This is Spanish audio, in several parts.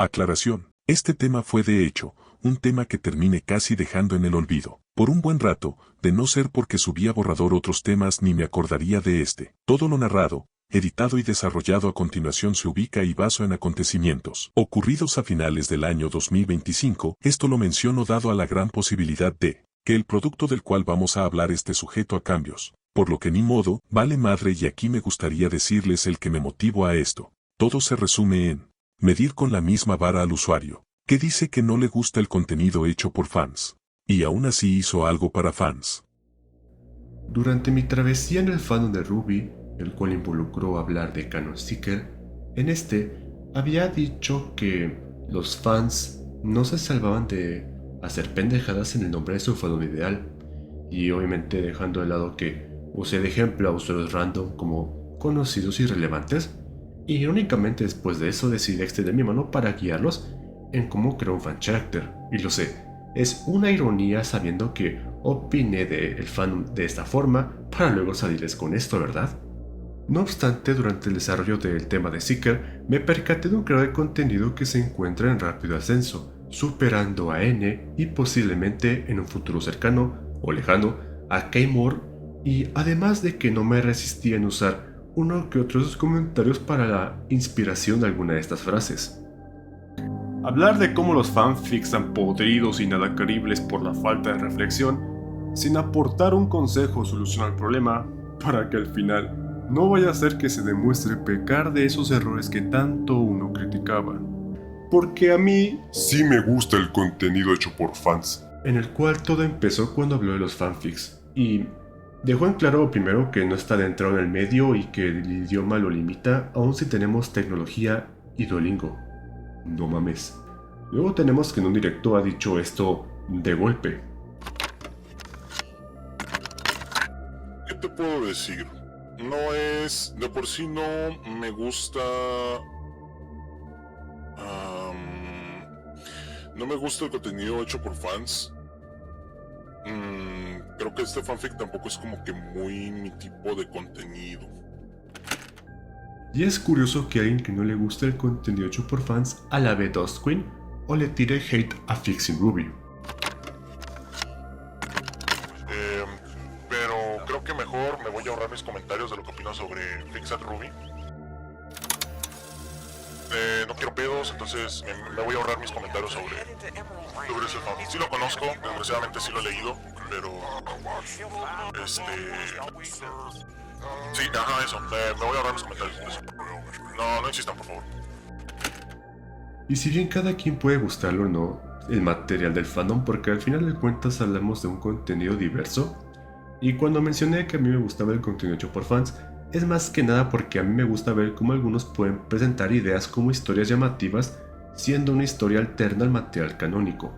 Aclaración. Este tema fue de hecho, un tema que terminé casi dejando en el olvido. Por un buen rato, de no ser porque subía borrador otros temas ni me acordaría de este. Todo lo narrado, editado y desarrollado a continuación se ubica y baso en acontecimientos ocurridos a finales del año 2025. Esto lo menciono dado a la gran posibilidad de que el producto del cual vamos a hablar esté sujeto a cambios. Por lo que ni modo, vale madre, y aquí me gustaría decirles el que me motivó a esto. Todo se resume en medir con la misma vara al usuario, que dice que no le gusta el contenido hecho por fans, y aún así hizo algo para fans. Durante mi travesía en el fandom de Ruby, el cual involucró hablar de Canon Seeker, en este había dicho que los fans no se salvaban de hacer pendejadas en el nombre de su fandom ideal, y obviamente dejando de lado que usé de ejemplo a usuarios random como conocidos y relevantes, y irónicamente después de eso decidí extender mi mano para guiarlos en cómo crear un fan character, y lo sé, es una ironía sabiendo que opiné del fandom de esta forma para luego salirles con esto, ¿verdad? No obstante, durante el desarrollo del tema de Seeker, me percaté de un creador de contenido que se encuentra en rápido ascenso, superando a N y posiblemente en un futuro cercano o lejano a Keymore, y además de que no me resistí en usar uno que otro de sus comentarios para la inspiración de alguna de estas frases. Hablar de cómo los fanfics están podridos y nada creíbles por la falta de reflexión, sin aportar un consejo o solución al problema, para que al final no vaya a ser que se demuestre pecar de esos errores que tanto uno criticaba. Porque a mí sí me gusta el contenido hecho por fans. En el cual todo empezó cuando habló de los fanfics, y dejó en claro primero que no está adentrado en el medio y que el idioma lo limita aun si tenemos tecnología y Duolingo. No mames. Luego tenemos que en un directo ha dicho esto de golpe. ¿Qué te puedo decir? No es... De por sí no me gusta... no me gusta el contenido hecho por fans. Creo que este fanfic tampoco es como que muy mi tipo de contenido. Y es curioso que alguien que no le gusta el contenido hecho por fans alabe Dust Queen o le tire hate a Fixing Ruby. Pero creo que mejor me voy a ahorrar mis comentarios de lo que opino sobre Fixed Ruby. No quiero pedos, entonces me voy a ahorrar mis comentarios sobre ese fanfic. Sí lo conozco, desgraciadamente sí lo he leído, pero... Sí, ajá, eso. Me voy a ahorrar mis comentarios de eso. No insistan, por favor. Y si bien cada quien puede gustarlo o no el material del fandom, porque al final de cuentas hablamos de un contenido diverso, y cuando mencioné que a mí me gustaba el contenido hecho por fans, es más que nada porque a mí me gusta ver cómo algunos pueden presentar ideas como historias llamativas, siendo una historia alterna al material canónico.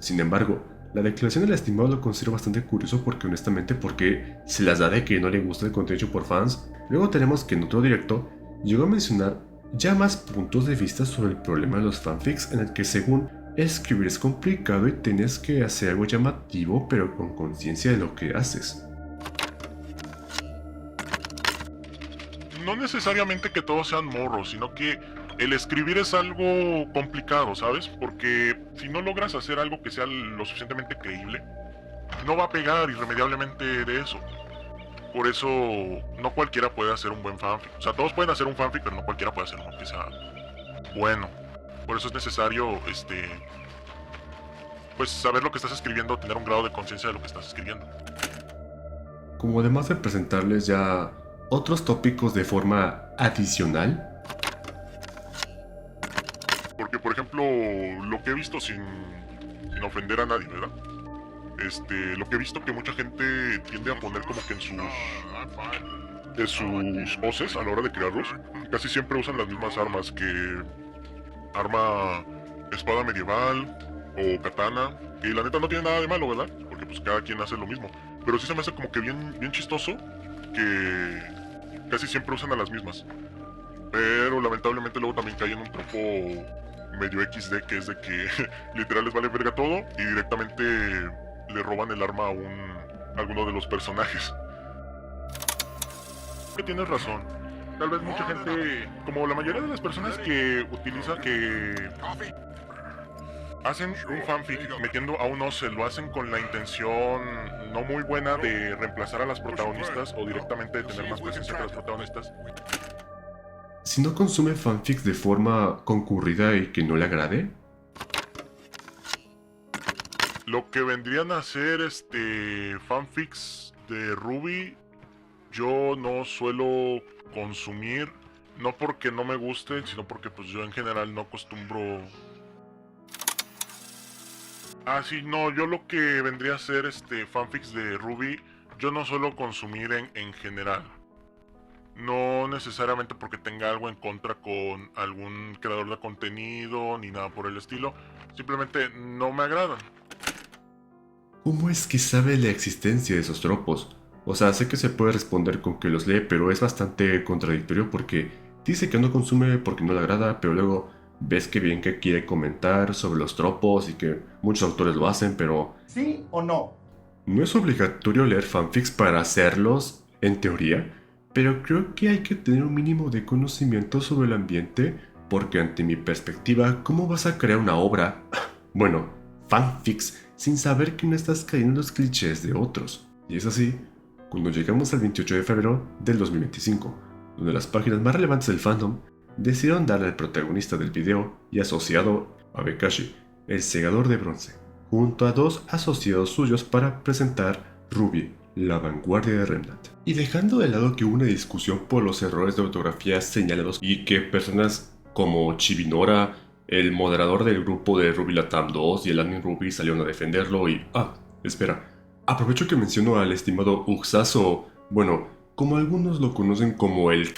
Sin embargo, la declaración del estimado lo considero bastante curioso porque honestamente porque se las da de que no le gusta el contenido hecho por fans. Luego tenemos que en otro directo llegó a mencionar ya más puntos de vista sobre el problema de los fanfics, en el que según escribir es complicado y tienes que hacer algo llamativo pero con conciencia de lo que haces. No necesariamente que todos sean morros, sino que el escribir es algo complicado, ¿sabes? Porque si no logras hacer algo que sea lo suficientemente creíble, no va a pegar irremediablemente de eso. Por eso no cualquiera puede hacer un buen fanfic. O sea, todos pueden hacer un fanfic, pero no cualquiera puede hacer uno que sea bueno. Por eso es necesario, pues saber lo que estás escribiendo, tener un grado de conciencia de lo que estás escribiendo. Como además de presentarles ya otros tópicos de forma adicional. Porque, por ejemplo, lo que he visto sin ofender a nadie, ¿verdad? Lo que he visto que mucha gente tiende a poner como que en sus poses a la hora de crearlos, casi siempre usan las mismas armas, que espada medieval o katana, y la neta no tiene nada de malo, ¿verdad? Porque pues cada quien hace lo mismo. Pero sí se me hace como que bien chistoso que casi siempre usan a las mismas. Pero lamentablemente luego también cae en un tropo medio XD, que es de que literal les vale verga todo y directamente le roban el arma a alguno de los personajes. Tienes razón. tal vez mucha gente, como la mayoría de las personas que utiliza, que hacen un fanfic metiendo a un OCE, lo hacen con la intención no muy buena de reemplazar a las protagonistas o directamente de tener más presencia que las protagonistas. Si no consume fanfics de forma concurrida y que no le agrade, Lo que vendrían a ser fanfics de Ruby, yo no suelo consumir, no porque no me guste, sino porque pues yo en general no acostumbro. Ah, sí, no, yo lo que vendría a ser fanfics de Ruby, yo no suelo consumir en general. No necesariamente porque tenga algo en contra con algún creador de contenido ni nada por el estilo, simplemente no me agradan. ¿cómo es que sabe la existencia de esos tropos? O sea, sé que se puede responder con que los lee, pero es bastante contradictorio porque dice que no consume porque no le agrada, pero luego ves que bien que quiere comentar sobre los tropos y que muchos autores lo hacen, pero ¿Sí o no? no es obligatorio leer fanfics para hacerlos, en teoría, pero creo que hay que tener un mínimo de conocimiento sobre el ambiente, porque ante mi perspectiva, ¿cómo vas a crear una obra, bueno, fanfics, sin saber que no estás cayendo en los clichés de otros? Y es así, cuando llegamos al 28 de febrero del 2025, donde las páginas más relevantes del fandom decidieron darle al protagonista del video y asociado a Bekashi, el segador de bronce, junto a dos asociados suyos para presentar Ruby, la vanguardia de Remnant. Y dejando de lado que hubo una discusión por los errores de ortografía señalados y que personas como Chibinora, el moderador del grupo de Ruby Latam 2 y el admin Ruby salieron a defenderlo y... espera, aprovecho que menciono al estimado Uxaso, bueno, como algunos lo conocen como el...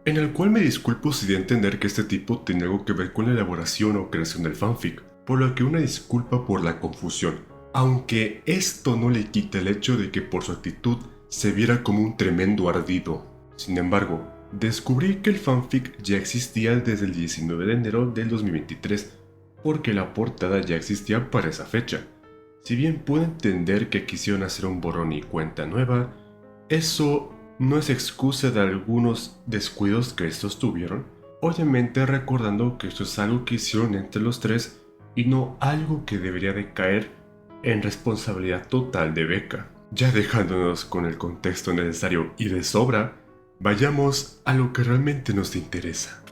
en el cual me disculpo si de entender que este tipo tiene algo que ver con la elaboración o creación del fanfic, por lo que una disculpa por la confusión, aunque esto no le quita el hecho de que por su actitud se viera como un tremendo ardido. Sin embargo, descubrí que el fanfic ya existía desde el 19 de enero del 2023, porque la portada ya existía para esa fecha. Si bien puedo entender que quisieron hacer un borrón y cuenta nueva, eso no es excusa de algunos descuidos que estos tuvieron, obviamente recordando que esto es algo que hicieron entre los tres y no algo que debería de caer en responsabilidad total de Beka. Ya dejándonos con el contexto necesario y de sobra, vayamos a lo que realmente nos interesa.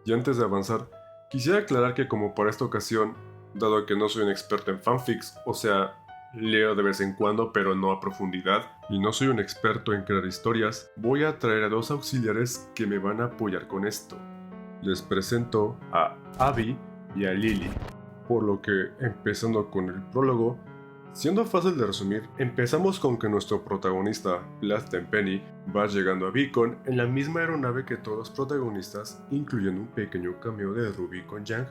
Y antes de avanzar, quisiera aclarar que como para esta ocasión, dado que no soy un experto en fanfics, o sea, leo de vez en cuando pero no a profundidad, y no soy un experto en crear historias, voy a traer a dos auxiliares que me van a apoyar con esto. Les presento a Abby y a Lily, por lo que, empezando con el prólogo, siendo fácil de resumir, empezamos con que nuestro protagonista, Vlad Tenpenny, va llegando a Beacon en la misma aeronave que todos los protagonistas, incluyendo un pequeño cameo de Ruby con Yang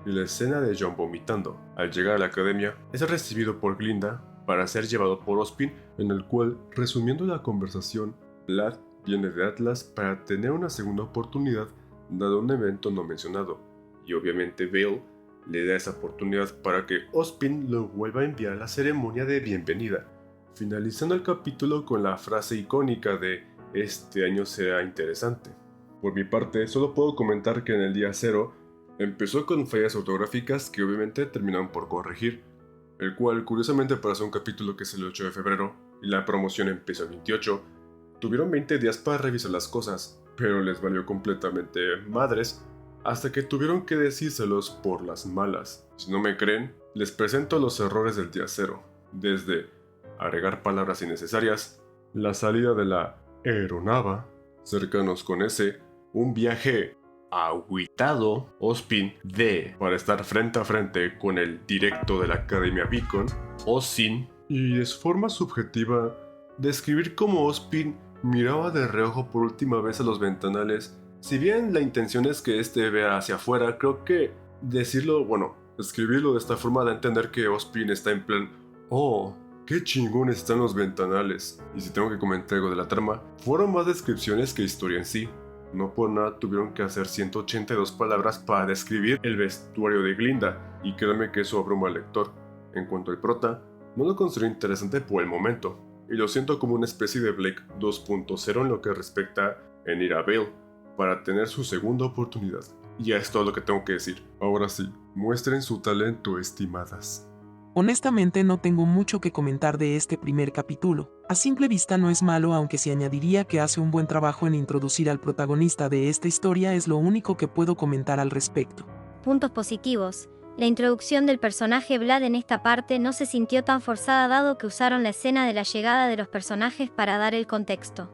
y la escena de John vomitando. Al llegar a la academia, es recibido por Glinda para ser llevado por Ozpin, en el cual, resumiendo la conversación, Vlad viene de Atlas para tener una segunda oportunidad dado un evento no mencionado, y obviamente Veil le da esa oportunidad para que Ozpin lo vuelva a enviar a la ceremonia de bienvenida, finalizando el capítulo con la frase icónica de "este año será interesante". Por mi parte, solo puedo comentar que en el día 0 empezó con fallas ortográficas que obviamente terminaron por corregir, el cual curiosamente para hacer un capítulo que es el 8 de febrero y la promoción empezó el 28, tuvieron 20 días para revisar las cosas, pero les valió completamente madres hasta que tuvieron que decírselos por las malas. Si no me creen, les presento los errores del día 0, desde agregar palabras innecesarias, la salida de la aeronava, cercanos con ese, un viaje agüitado, Ozpin D para estar frente a frente con el directo de la Academia Beacon, Ozin, y de forma subjetiva, describir cómo Ozpin miraba de reojo por última vez a los ventanales. Si bien la intención es que este vea hacia afuera, creo que escribirlo de esta forma da a entender que Ozpin está en plan, oh, qué chingón están los ventanales. Y si tengo que comentar algo de la trama, fueron más descripciones que historia en sí. No por nada tuvieron que hacer 182 palabras para describir el vestuario de Glinda, y créanme que eso abruma al lector. En cuanto al prota, No lo considero interesante por el momento, y lo siento como una especie de Blake 2.0 en lo que respecta en ir a Vale, para tener su segunda oportunidad. Y ya es todo lo que tengo que decir. Ahora sí, muestren su talento, estimadas. Honestamente no tengo mucho que comentar de este primer capítulo. A simple vista no es malo, aunque sí añadiría que hace un buen trabajo en introducir al protagonista de esta historia, es lo único que puedo comentar al respecto. Puntos positivos. La introducción del personaje Vlad en esta parte no se sintió tan forzada dado que usaron la escena de la llegada de los personajes para dar el contexto.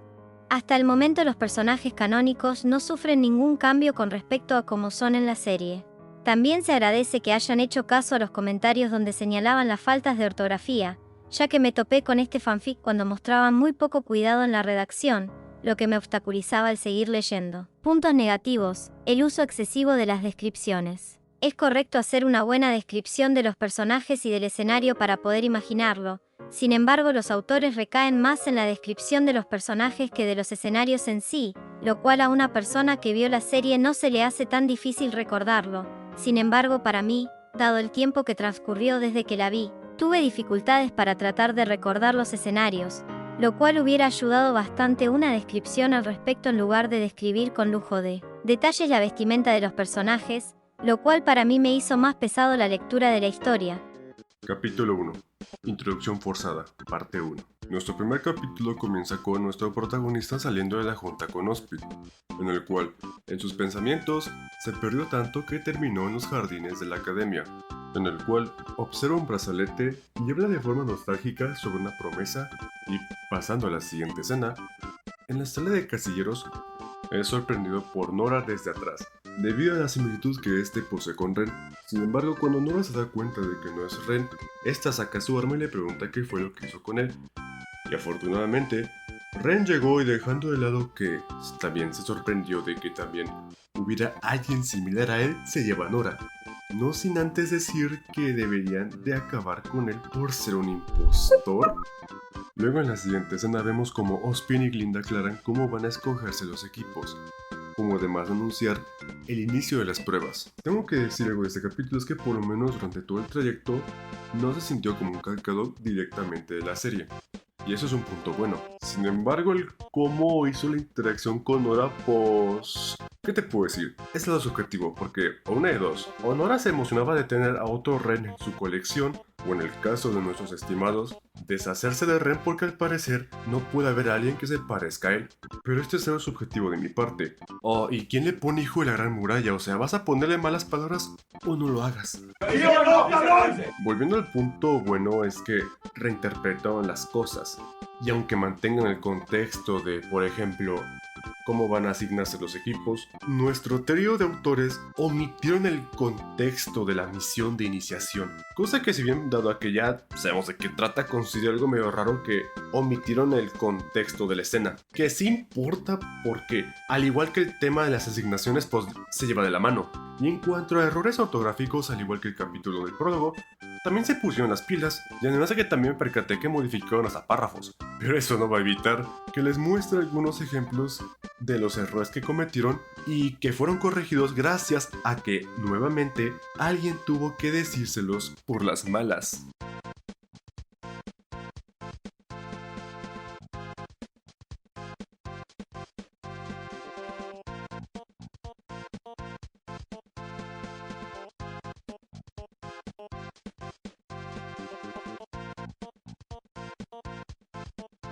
Hasta el momento los personajes canónicos no sufren ningún cambio con respecto a cómo son en la serie. También se agradece que hayan hecho caso a los comentarios donde señalaban las faltas de ortografía, ya que me topé con este fanfic cuando mostraban muy poco cuidado en la redacción, lo que me obstaculizaba el seguir leyendo. Puntos negativos. El uso excesivo de las descripciones. Es correcto hacer una buena descripción de los personajes y del escenario para poder imaginarlo. Sin embargo, los autores recaen más en la descripción de los personajes que de los escenarios en sí, lo cual a una persona que vio la serie no se le hace tan difícil recordarlo. Sin embargo, para mí, dado el tiempo que transcurrió desde que la vi, tuve dificultades para tratar de recordar los escenarios, lo cual hubiera ayudado bastante una descripción al respecto en lugar de describir con lujo de detalles la vestimenta de los personajes, lo cual para mí me hizo más pesado la lectura de la historia. Capítulo 1. Introducción forzada, parte 1. Nuestro primer capítulo comienza con nuestro protagonista saliendo de la junta con Ospit, en el cual, en sus pensamientos, se perdió tanto que terminó en los jardines de la academia, en el cual observa un brazalete y habla de forma nostálgica sobre una promesa y, pasando a la siguiente escena, en la sala de casilleros, es sorprendido por Nora desde atrás, debido a la similitud que este posee con Ren. Sin embargo, cuando Nora se da cuenta de que no es Ren, esta saca su arma y le pregunta qué fue lo que hizo con él. Y afortunadamente, Ren llegó y dejando de lado que también se sorprendió de que también hubiera alguien similar a él, se lleva a Nora. No sin antes decir que deberían de acabar con él por ser un impostor. Luego en la siguiente escena vemos como Ospin y Glinda aclaran cómo van a escogerse los equipos, como además anunciar el inicio de las pruebas. Tengo que decir algo de este capítulo, es que por lo menos durante todo el trayecto no se sintió como un calcado directamente de la serie, y eso es un punto bueno. Sin embargo, el cómo hizo la interacción con Nora, pues... ¿qué te puedo decir? Es lado subjetivo, porque o una de dos, o Nora se emocionaba de tener a otro Ren en su colección, o en el caso de nuestros estimados, deshacerse de Ren porque al parecer no puede haber alguien que se parezca a él. Pero este es algo subjetivo de mi parte. Oh, ¿y quién le pone hijo de la gran muralla? O sea, ¿vas a ponerle malas palabras o no lo hagas? Volviendo al punto bueno es que reinterpretaron las cosas. Y aunque mantengan el contexto de, por ejemplo, cómo van a asignarse los equipos, nuestro trío de autores omitieron el contexto de la misión de iniciación. Cosa que si bien dado a que ya sabemos de qué trata, considero algo medio raro que omitieron el contexto de la escena. Que sí importa porque, al igual que el tema de las asignaciones, pues se lleva de la mano. Y en cuanto a errores ortográficos, al igual que el capítulo del prólogo, también se pusieron las pilas, y además de que también me percaté que modificaron hasta párrafos. Pero eso no va a evitar que les muestre algunos ejemplos de los errores que cometieron y que fueron corregidos gracias a que, nuevamente, alguien tuvo que decírselos por las malas.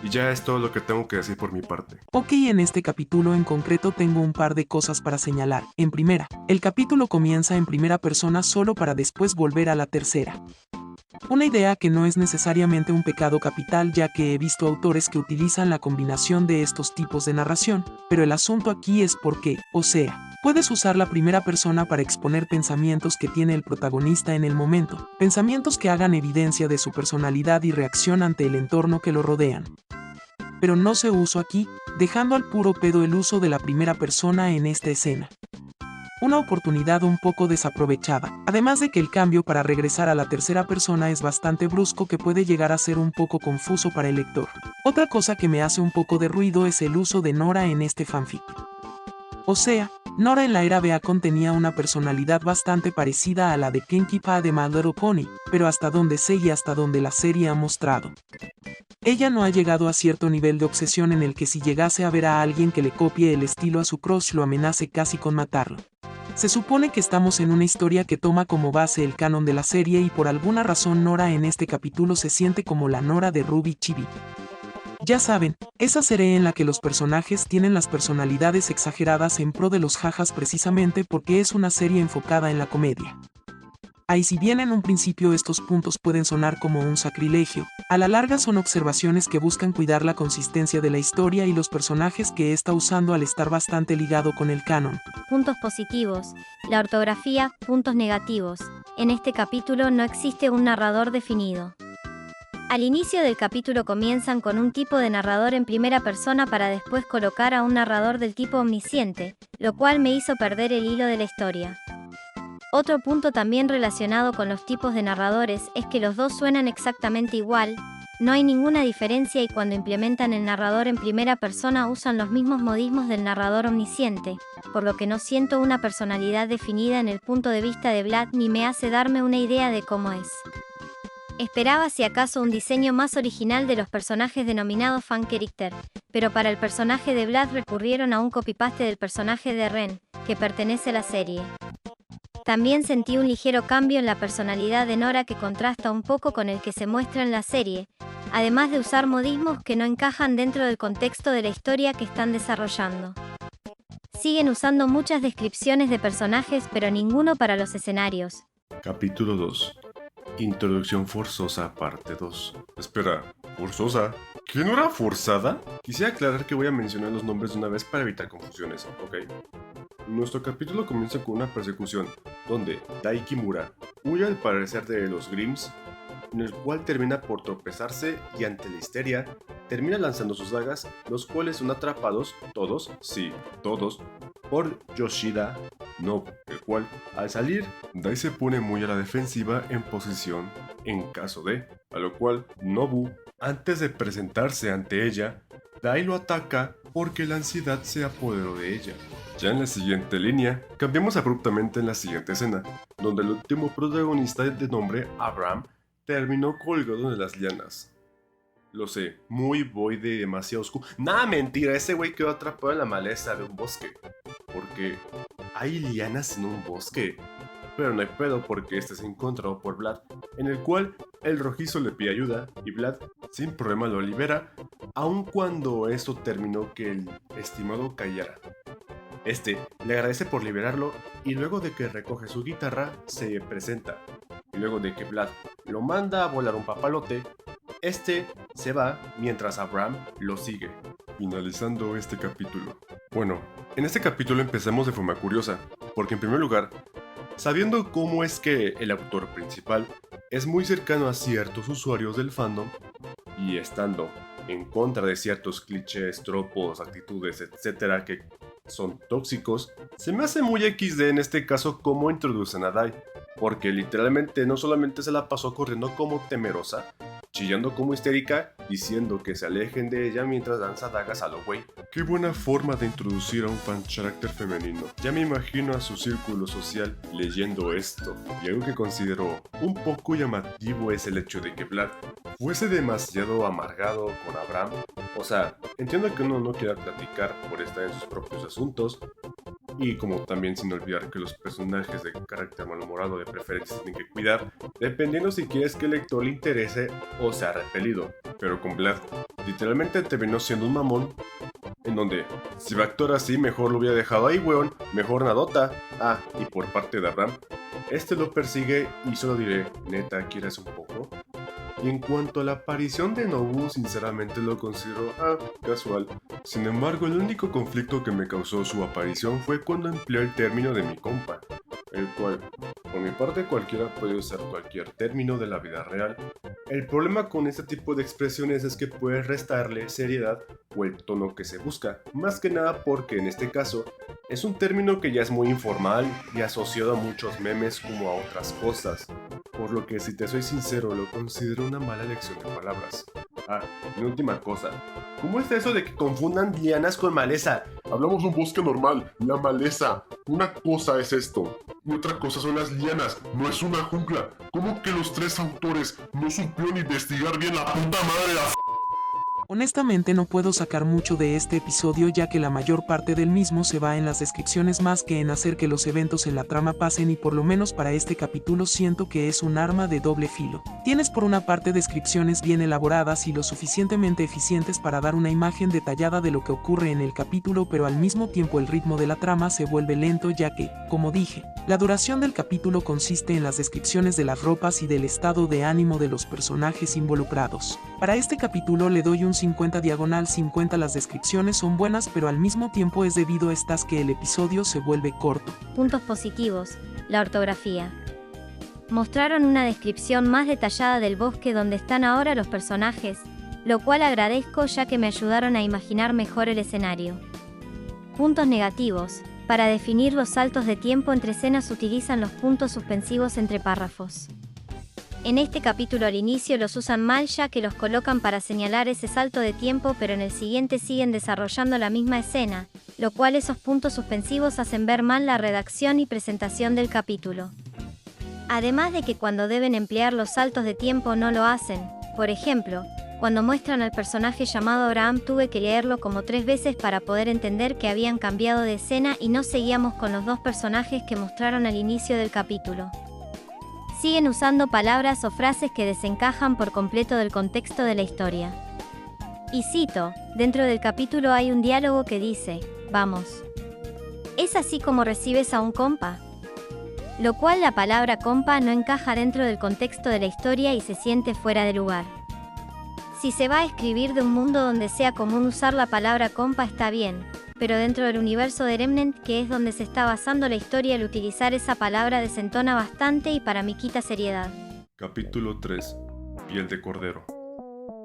Y ya es todo lo que tengo que decir por mi parte. Ok, en este capítulo en concreto tengo un par de cosas para señalar. En primera, el capítulo comienza en primera persona solo para después volver a la tercera. Una idea que no es necesariamente un pecado capital, ya que he visto autores que utilizan la combinación de estos tipos de narración, pero el asunto aquí es por qué, o sea, puedes usar la primera persona para exponer pensamientos que tiene el protagonista en el momento, pensamientos que hagan evidencia de su personalidad y reacción ante el entorno que lo rodean. Pero no se usó aquí, dejando al puro pedo el uso de la primera persona en esta escena. Una oportunidad un poco desaprovechada, además de que el cambio para regresar a la tercera persona es bastante brusco que puede llegar a ser un poco confuso para el lector. Otra cosa que me hace un poco de ruido es el uso de Nora en este fanfic. O sea, Nora en la era Beacon tenía una personalidad bastante parecida a la de Kenki Pa de My Little Pony, pero hasta donde sé y hasta donde la serie ha mostrado. Ella no ha llegado a cierto nivel de obsesión en el que si llegase a ver a alguien que le copie el estilo a su crush lo amenace casi con matarlo. Se supone que estamos en una historia que toma como base el canon de la serie y por alguna razón Nora en este capítulo se siente como la Nora de Ruby Chibi. Ya saben, esa serie en la que los personajes tienen las personalidades exageradas en pro de los jajas precisamente porque es una serie enfocada en la comedia. Ahí si bien en un principio estos puntos pueden sonar como un sacrilegio, a la larga son observaciones que buscan cuidar la consistencia de la historia y los personajes que está usando al estar bastante ligado con el canon. Puntos positivos. La ortografía. Puntos negativos. En este capítulo no existe un narrador definido. Al inicio del capítulo comienzan con un tipo de narrador en primera persona para después colocar a un narrador del tipo omnisciente, lo cual me hizo perder el hilo de la historia. Otro punto también relacionado con los tipos de narradores es que los dos suenan exactamente igual, no hay ninguna diferencia y cuando implementan el narrador en primera persona usan los mismos modismos del narrador omnisciente, por lo que no siento una personalidad definida en el punto de vista de Vlad ni me hace darme una idea de cómo es. Esperaba si acaso un diseño más original de los personajes denominados fan character, pero para el personaje de Vlad recurrieron a un copy-paste del personaje de Ren, que pertenece a la serie. También sentí un ligero cambio en la personalidad de Nora que contrasta un poco con el que se muestra en la serie, además de usar modismos que no encajan dentro del contexto de la historia que están desarrollando. Siguen usando muchas descripciones de personajes pero ninguno para los escenarios. Capítulo 2. Introducción forzosa, parte 2. Espera, ¿forzosa? ¿Qué no era forzada? Quisiera aclarar que voy a mencionar los nombres de una vez para evitar confusiones, ¿ok? Nuestro capítulo comienza con una persecución, donde Dai Kimura huye al parecer de los Grimms, en el cual termina por tropezarse y ante la histeria, termina lanzando sus dagas, los cuales son atrapados, todos, sí, todos, por Yoshida Nobu, el cual, al salir, Dai se pone muy a la defensiva en posición en caso de, a lo cual Nobu, antes de presentarse ante ella, Dai lo ataca porque la ansiedad se apoderó de ella. Ya en la siguiente línea, cambiamos abruptamente en la siguiente escena, donde el último protagonista de nombre Abraham terminó colgado de las lianas. Lo sé, muy voy de demasiado oscuro. Nah, mentira, ese güey quedó atrapado en la maleza de un bosque. Porque hay lianas en un bosque. Pero no hay pedo porque este es encontrado por Vlad, en el cual el rojizo le pide ayuda y Vlad sin problema lo libera, aun cuando esto terminó que el estimado cayera. Este le agradece por liberarlo y luego de que recoge su guitarra se presenta. Y luego de que Vlad lo manda a volar un papalote, este se va mientras Abraham lo sigue. Finalizando este capítulo. Bueno, en este capítulo empezamos de forma curiosa, porque en primer lugar, sabiendo cómo es que el autor principal es muy cercano a ciertos usuarios del fandom, y estando en contra de ciertos clichés, tropos, actitudes, etcétera que son tóxicos, se me hace muy XD en este caso cómo introducen a Dai, porque literalmente no solamente se la pasó corriendo como temerosa, chillando como histérica, diciendo que se alejen de ella mientras danza dagas a lo güey. Qué buena forma de introducir a un fan carácter femenino. Ya me imagino a su círculo social leyendo esto, y algo que considero un poco llamativo es el hecho de que Vlad fuese demasiado amargado con Abraham. O sea, entiendo que uno no quiera platicar por estar en sus propios asuntos, y como también sin olvidar que los personajes de carácter malhumorado de preferencia tienen que cuidar, dependiendo si quieres que el lector le interese o sea repelido. Pero con Vlad, literalmente terminó siendo un mamón, en donde, si va a actuar así, mejor lo hubiera dejado ahí, weón, mejor nadota. Ah, y por parte de Abraham, este lo persigue y solo diré, neta, ¿quieres un poco? Y en cuanto a la aparición de Nobu, sinceramente lo considero casual. Sin embargo, el único conflicto que me causó su aparición fue cuando empleó el término de mi compa, el cual, por mi parte, cualquiera puede usar cualquier término de la vida real. El problema con este tipo de expresiones es que puede restarle seriedad o el tono que se busca, más que nada porque en este caso es un término que ya es muy informal y asociado a muchos memes como a otras cosas, por lo que si te soy sincero lo considero una mala elección de palabras. Mi última cosa. ¿Cómo es eso de que confundan lianas con maleza? Hablamos de un bosque normal, la maleza. Una cosa es esto, y otra cosa son las lianas, no es una jungla. ¿Cómo que los 3 autores no supieron investigar bien la puta madre de la Honestamente no puedo sacar mucho de este episodio ya que la mayor parte del mismo se va en las descripciones más que en hacer que los eventos en la trama pasen, y por lo menos para este capítulo siento que es un arma de doble filo. Tienes por una parte descripciones bien elaboradas y lo suficientemente eficientes para dar una imagen detallada de lo que ocurre en el capítulo, pero al mismo tiempo el ritmo de la trama se vuelve lento ya que, como dije, la duración del capítulo consiste en las descripciones de las ropas y del estado de ánimo de los personajes involucrados. Para este capítulo le doy un 50/50. Las descripciones son buenas, pero al mismo tiempo es debido a estas que el episodio se vuelve corto. Puntos positivos. La ortografía. Mostraron una descripción más detallada del bosque donde están ahora los personajes, lo cual agradezco ya que me ayudaron a imaginar mejor el escenario. Puntos negativos. Para definir los saltos de tiempo entre escenas utilizan los puntos suspensivos entre párrafos. En este capítulo al inicio los usan mal ya que los colocan para señalar ese salto de tiempo, pero en el siguiente siguen desarrollando la misma escena, lo cual esos puntos suspensivos hacen ver mal la redacción y presentación del capítulo. Además de que cuando deben emplear los saltos de tiempo no lo hacen. Por ejemplo, cuando muestran al personaje llamado Abraham tuve que leerlo como 3 veces para poder entender que habían cambiado de escena y no seguíamos con los 2 personajes que mostraron al inicio del capítulo. Siguen usando palabras o frases que desencajan por completo del contexto de la historia. Y cito, dentro del capítulo hay un diálogo que dice, vamos. ¿Es así como recibes a un compa? Lo cual la palabra compa no encaja dentro del contexto de la historia y se siente fuera de lugar. Si se va a escribir de un mundo donde sea común usar la palabra compa está bien, pero dentro del universo de Remnant, que es donde se está basando la historia, el utilizar esa palabra desentona bastante y para mí quita seriedad. Capítulo 3. Piel de cordero.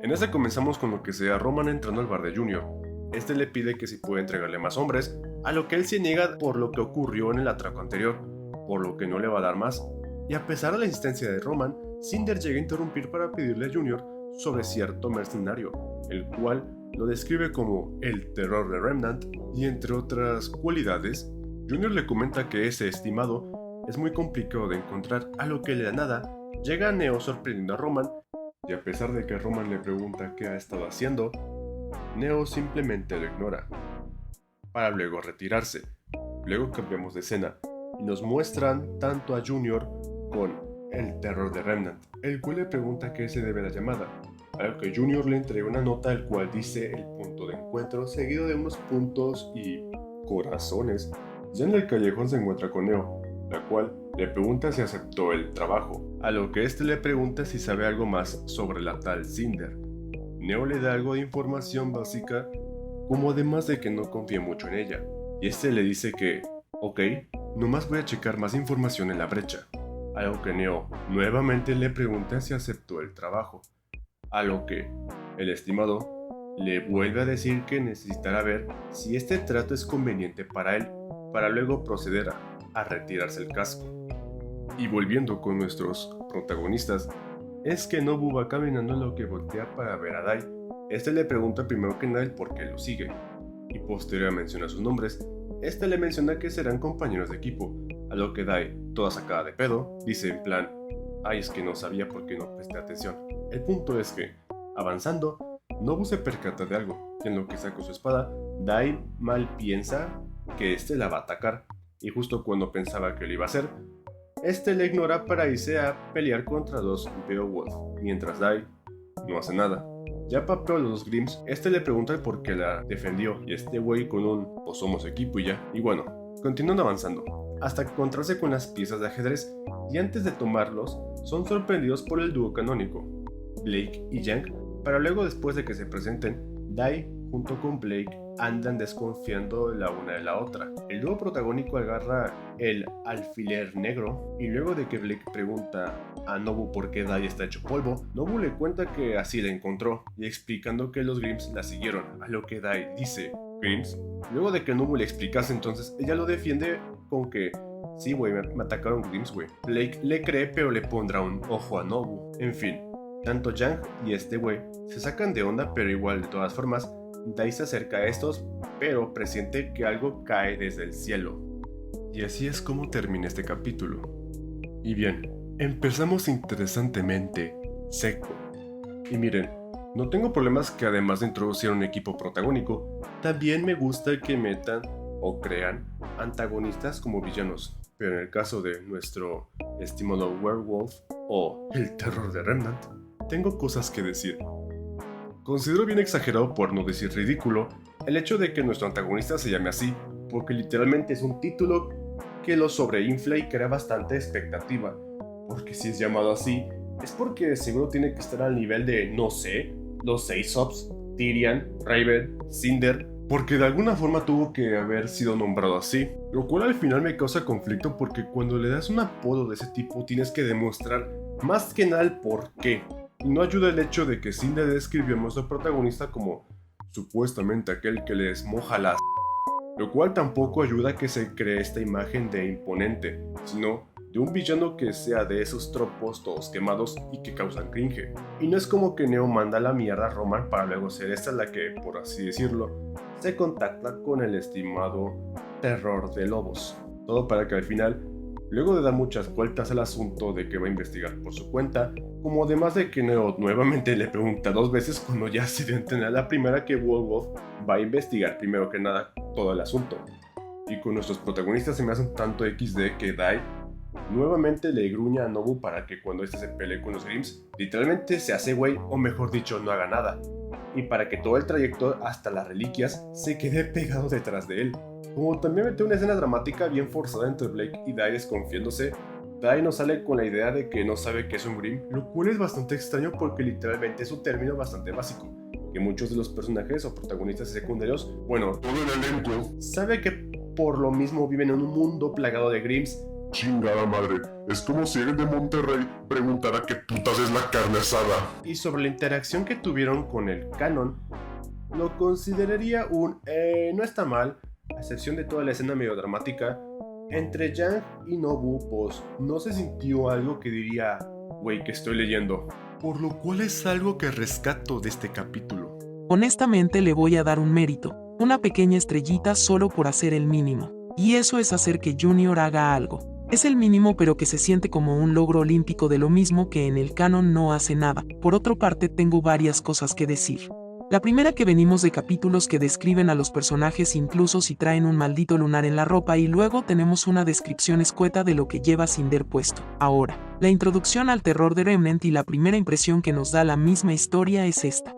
En este comenzamos con lo que sea Roman entrando al bar de Junior. Este le pide que si puede entregarle más hombres, a lo que él se niega por lo que ocurrió en el atraco anterior, por lo que no le va a dar más. Y a pesar de la insistencia de Roman, Cinder llega a interrumpir para pedirle a Junior sobre cierto mercenario, el cual lo describe como el terror de Remnant, y entre otras cualidades, Junior le comenta que ese estimado es muy complicado de encontrar, a lo que de la nada llega Neo sorprendiendo a Roman, y a pesar de que Roman le pregunta qué ha estado haciendo, Neo simplemente lo ignora, para luego retirarse. Luego cambiamos de escena, y nos muestran tanto a Junior con el terror de Remnant, el cual le pregunta qué se debe a la llamada, a lo que Junior le entrega una nota el cual dice el punto de encuentro seguido de unos puntos y corazones. Ya en el callejón se encuentra con Neo, la cual le pregunta si aceptó el trabajo, a lo que este le pregunta si sabe algo más sobre la tal Cinder. Neo le da algo de información básica, como además de que no confía mucho en ella, y este le dice que, ok, nomás voy a checar más información en la brecha, a lo que Neo nuevamente le pregunta si aceptó el trabajo, a lo que el estimado le vuelve a decir que necesitará ver si este trato es conveniente para él, para luego proceder a retirarse el casco. Y volviendo con nuestros protagonistas, es que Nobu va caminando en lo que voltea para ver a Dai. Este le pregunta primero que nada el por qué lo sigue, y posterior menciona sus nombres. Este le menciona que serán compañeros de equipo, a lo que Dai, toda sacada de pedo, dice en plan, ay, es que no sabía por qué no presté atención. El punto es que, avanzando, Nobu se percata de algo, y en lo que saca su espada, Dai mal piensa que este la va a atacar, y justo cuando pensaba que lo iba a hacer, este le ignora para irse a pelear contra 2 Beowulf, mientras Dai no hace nada. Ya papeo a los 2 Grimms, este le pregunta el por qué la defendió, y este güey con un pues somos equipo y ya. Y bueno, continuando avanzando, hasta encontrarse con las piezas de ajedrez, y antes de tomarlos, son sorprendidos por el dúo canónico, Blake y Yang, para luego después de que se presenten, Dai junto con Blake andan desconfiando la una de la otra. El dúo protagónico agarra el alfiler negro y luego de que Blake pregunta a Nobu por qué Dai está hecho polvo, Nobu le cuenta que así la encontró y explicando que los Grimms la siguieron, a lo que Dai dice ¿Grimms? Luego de que Nobu le explicase entonces, ella lo defiende con que sí güey, me atacaron Grimms güey. Blake le cree pero le pondrá un ojo a Nobu. En fin, Tanto Yang y este güey se sacan de onda, pero igual de todas formas, Dai se acerca a estos, pero presiente que algo cae desde el cielo. Y así es como termina este capítulo. Y bien, empezamos interesantemente seco. Y miren, no tengo problemas que además de introducir un equipo protagónico, también me gusta que metan o crean antagonistas como villanos. Pero en el caso de nuestro estimado Werewolf o el terror de Remnant, tengo cosas que decir. Considero bien exagerado, por no decir ridículo, el hecho de que nuestro antagonista se llame así, porque literalmente es un título que lo sobreinfla y crea bastante expectativa, porque si es llamado así, es porque seguro tiene que estar al nivel de, no sé, los Aesops, Tyrion, Raven, Cinder, porque de alguna forma tuvo que haber sido nombrado así, lo cual al final me causa conflicto porque cuando le das un apodo de ese tipo tienes que demostrar más que nada el por qué. Y no ayuda el hecho de que Cinder describió a nuestro protagonista como supuestamente aquel que les moja las, lo cual tampoco ayuda a que se cree esta imagen de imponente, sino de un villano que sea de esos tropos todos quemados y que causan cringe. Y no es como que Neo manda a la mierda a Roman para luego ser esta la que, por así decirlo, se contacta con el estimado terror de lobos. Todo para que al final, luego de dar muchas vueltas al asunto de que va a investigar por su cuenta, como además de que Neo nuevamente le pregunta 2 veces cuando ya se dio a entender la primera que Werewolf va a investigar primero que nada todo el asunto. Y con nuestros protagonistas se me hace un tanto XD que Dai nuevamente le gruña a Nobu para que cuando este se pelee con los Grimms, literalmente se hace güey, o mejor dicho, no haga nada. Y para que todo el trayecto hasta las reliquias se quede pegado detrás de él. Como también mete una escena dramática bien forzada entre Blake y Dai desconfiándose, Dai nos sale con la idea de que no sabe qué es un Grimm, lo cual es bastante extraño porque literalmente es un término bastante básico, que muchos de los personajes o protagonistas secundarios, bueno, todo el elenco, sabe que por lo mismo viven en un mundo plagado de Grimms. Chingada madre, es como si alguien de Monterrey preguntara qué putas es la carne asada. Y sobre la interacción que tuvieron con el canon, lo consideraría un no está mal, a excepción de toda la escena medio dramática. Entre Yang y Nobu, pues no se sintió algo que diría, güey, que estoy leyendo. Por lo cual es algo que rescato de este capítulo. Honestamente le voy a dar un mérito, una pequeña estrellita solo por hacer el mínimo. Y eso es hacer que Junior haga algo. Es el mínimo pero que se siente como un logro olímpico de lo mismo que en el canon no hace nada. Por otra parte tengo varias cosas que decir. La primera que venimos de capítulos que describen a los personajes incluso si traen un maldito lunar en la ropa y luego tenemos una descripción escueta de lo que lleva Cinder puesto. Ahora, la introducción al terror de Remnant y la primera impresión que nos da la misma historia es esta.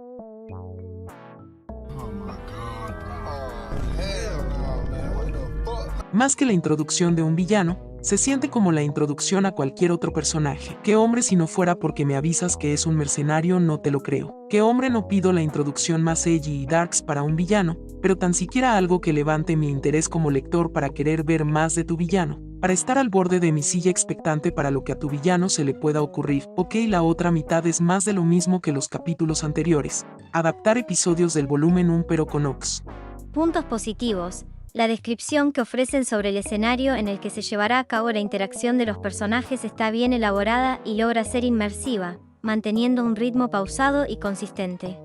Más que la introducción de un villano, se siente como la introducción a cualquier otro personaje. ¿Qué hombre si no fuera porque me avisas que es un mercenario no te lo creo? ¿Qué hombre no pido la introducción más edgy y darks para un villano, pero tan siquiera algo que levante mi interés como lector para querer ver más de tu villano? Para estar al borde de mi silla expectante para lo que a tu villano se le pueda ocurrir. Ok, la otra mitad es más de lo mismo que los capítulos anteriores. Adaptar episodios del volumen 1 pero con Ox. Puntos positivos. La descripción que ofrecen sobre el escenario en el que se llevará a cabo la interacción de los personajes está bien elaborada y logra ser inmersiva, manteniendo un ritmo pausado y consistente.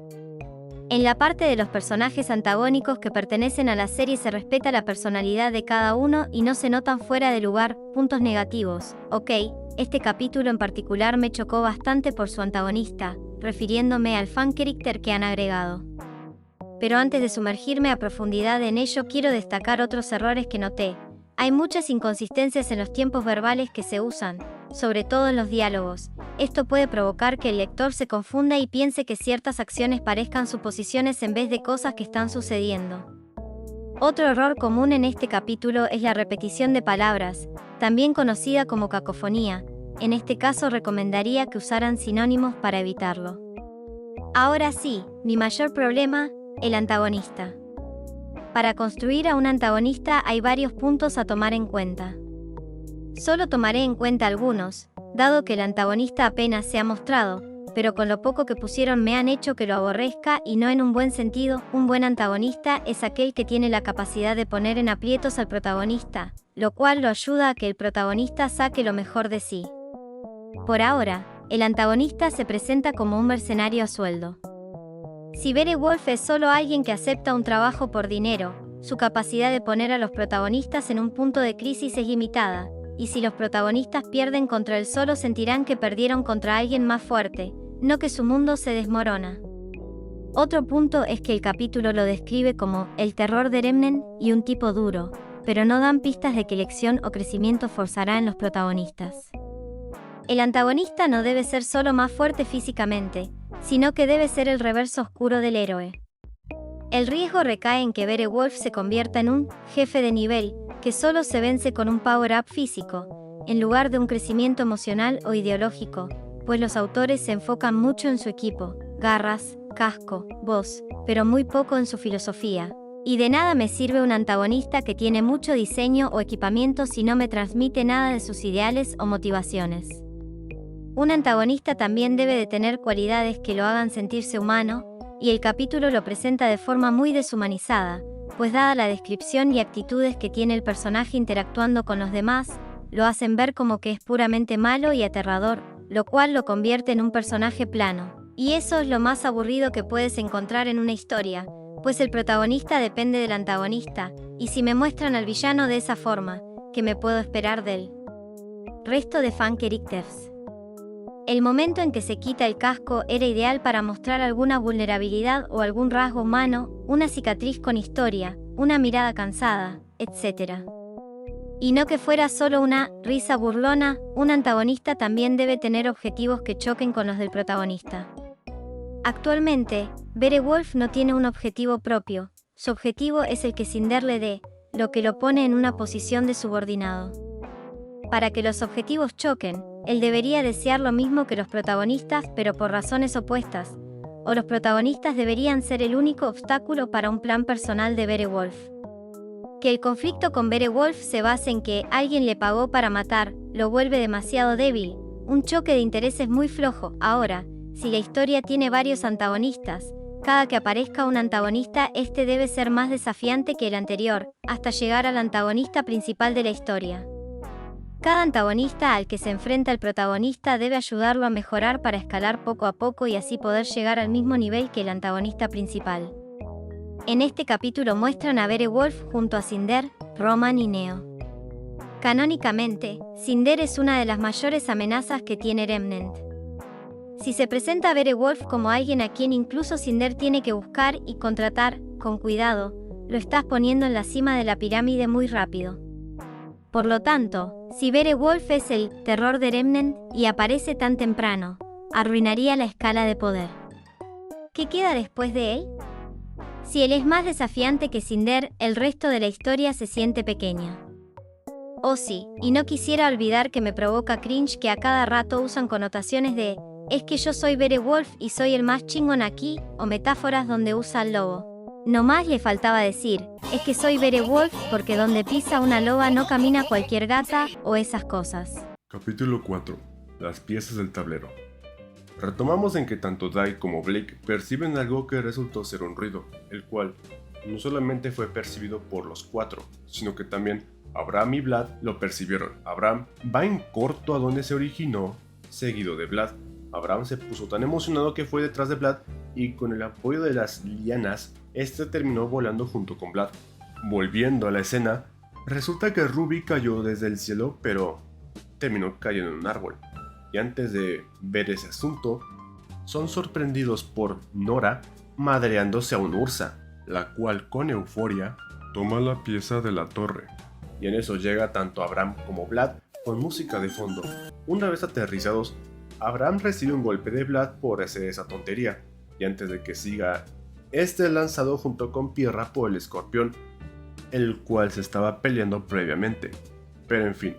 En la parte de los personajes antagónicos que pertenecen a la serie se respeta la personalidad de cada uno y no se notan fuera de lugar. Puntos negativos. Ok, este capítulo en particular me chocó bastante por su antagonista, refiriéndome al fan character que han agregado. Pero antes de sumergirme a profundidad en ello quiero destacar otros errores que noté. Hay muchas inconsistencias en los tiempos verbales que se usan, sobre todo en los diálogos. Esto puede provocar que el lector se confunda y piense que ciertas acciones parezcan suposiciones en vez de cosas que están sucediendo. Otro error común en este capítulo es la repetición de palabras, también conocida como cacofonía. En este caso recomendaría que usaran sinónimos para evitarlo. Ahora sí, mi mayor problema, el antagonista. Para construir a un antagonista hay varios puntos a tomar en cuenta. Solo tomaré en cuenta algunos, dado que el antagonista apenas se ha mostrado, pero con lo poco que pusieron me han hecho que lo aborrezca y no en un buen sentido. Un buen antagonista es aquel que tiene la capacidad de poner en aprietos al protagonista, lo cual lo ayuda a que el protagonista saque lo mejor de sí. Por ahora, el antagonista se presenta como un mercenario a sueldo. Si Beowulf es solo alguien que acepta un trabajo por dinero, su capacidad de poner a los protagonistas en un punto de crisis es limitada, y si los protagonistas pierden contra él solo sentirán que perdieron contra alguien más fuerte, no que su mundo se desmorona. Otro punto es que el capítulo lo describe como el terror de Remnen y un tipo duro, pero no dan pistas de qué lección o crecimiento forzará en los protagonistas. El antagonista no debe ser solo más fuerte físicamente, sino que debe ser el reverso oscuro del héroe. El riesgo recae en que Beowulf se convierta en un jefe de nivel, que solo se vence con un power-up físico, en lugar de un crecimiento emocional o ideológico, pues los autores se enfocan mucho en su equipo, garras, casco, voz, pero muy poco en su filosofía. Y de nada me sirve un antagonista que tiene mucho diseño o equipamiento si no me transmite nada de sus ideales o motivaciones. Un antagonista también debe de tener cualidades que lo hagan sentirse humano, y el capítulo lo presenta de forma muy deshumanizada, pues dada la descripción y actitudes que tiene el personaje interactuando con los demás, lo hacen ver como que es puramente malo y aterrador, lo cual lo convierte en un personaje plano. Y eso es lo más aburrido que puedes encontrar en una historia, pues el protagonista depende del antagonista, y si me muestran al villano de esa forma, ¿qué me puedo esperar de él? Resto de fan characters. El momento en que se quita el casco era ideal para mostrar alguna vulnerabilidad o algún rasgo humano, una cicatriz con historia, una mirada cansada, etc. Y no que fuera solo una risa burlona, un antagonista también debe tener objetivos que choquen con los del protagonista. Actualmente, Beowulf no tiene un objetivo propio, su objetivo es el que Cinder le dé, lo que lo pone en una posición de subordinado. Para que los objetivos choquen, él debería desear lo mismo que los protagonistas, pero por razones opuestas, o los protagonistas deberían ser el único obstáculo para un plan personal de Beowulf. Que el conflicto con Beowulf se base en que alguien le pagó para matar, lo vuelve demasiado débil, un choque de intereses muy flojo. Ahora, si la historia tiene varios antagonistas, cada que aparezca un antagonista este debe ser más desafiante que el anterior, hasta llegar al antagonista principal de la historia. Cada antagonista al que se enfrenta el protagonista debe ayudarlo a mejorar para escalar poco a poco y así poder llegar al mismo nivel que el antagonista principal. En este capítulo muestran a Beowulf junto a Cinder, Roman y Neo. Canónicamente, Cinder es una de las mayores amenazas que tiene Remnant. Si se presenta a Beowulf como alguien a quien incluso Cinder tiene que buscar y contratar, con cuidado, lo estás poniendo en la cima de la pirámide muy rápido. Por lo tanto, si Beowulf es el terror de Remnant y aparece tan temprano, arruinaría la escala de poder. ¿Qué queda después de él? Si él es más desafiante que Cinder, el resto de la historia se siente pequeña. Oh sí, y no quisiera olvidar que me provoca cringe que a cada rato usan connotaciones de «es que yo soy Beowulf y soy el más chingón aquí», o metáforas donde usa al lobo. No más le faltaba decir, es que soy Beowulf porque donde pisa una loba no camina cualquier gata, o esas cosas. Capítulo 4. Las piezas del tablero. Retomamos en que tanto Dai como Blake perciben algo que resultó ser un ruido, el cual no solamente fue percibido por los cuatro, sino que también Abraham y Vlad lo percibieron. Abraham va en corto a donde se originó, seguido de Vlad. Abraham se puso tan emocionado que fue detrás de Vlad y con el apoyo de las lianas, este terminó volando junto con Vlad. Volviendo a la escena, resulta que Ruby cayó desde el cielo, pero terminó cayendo en un árbol. Y antes de ver ese asunto, son sorprendidos por Nora madreándose a un Ursa, la cual con euforia Toma la pieza de la torre. y en eso llega tanto Abraham como Vlad con música de fondo. Una vez aterrizados, Abraham recibe un golpe de Vlad por hacer esa tontería, y antes de que siga, este es lanzado junto con Pirra por el escorpión, el cual se estaba peleando previamente. Pero en fin,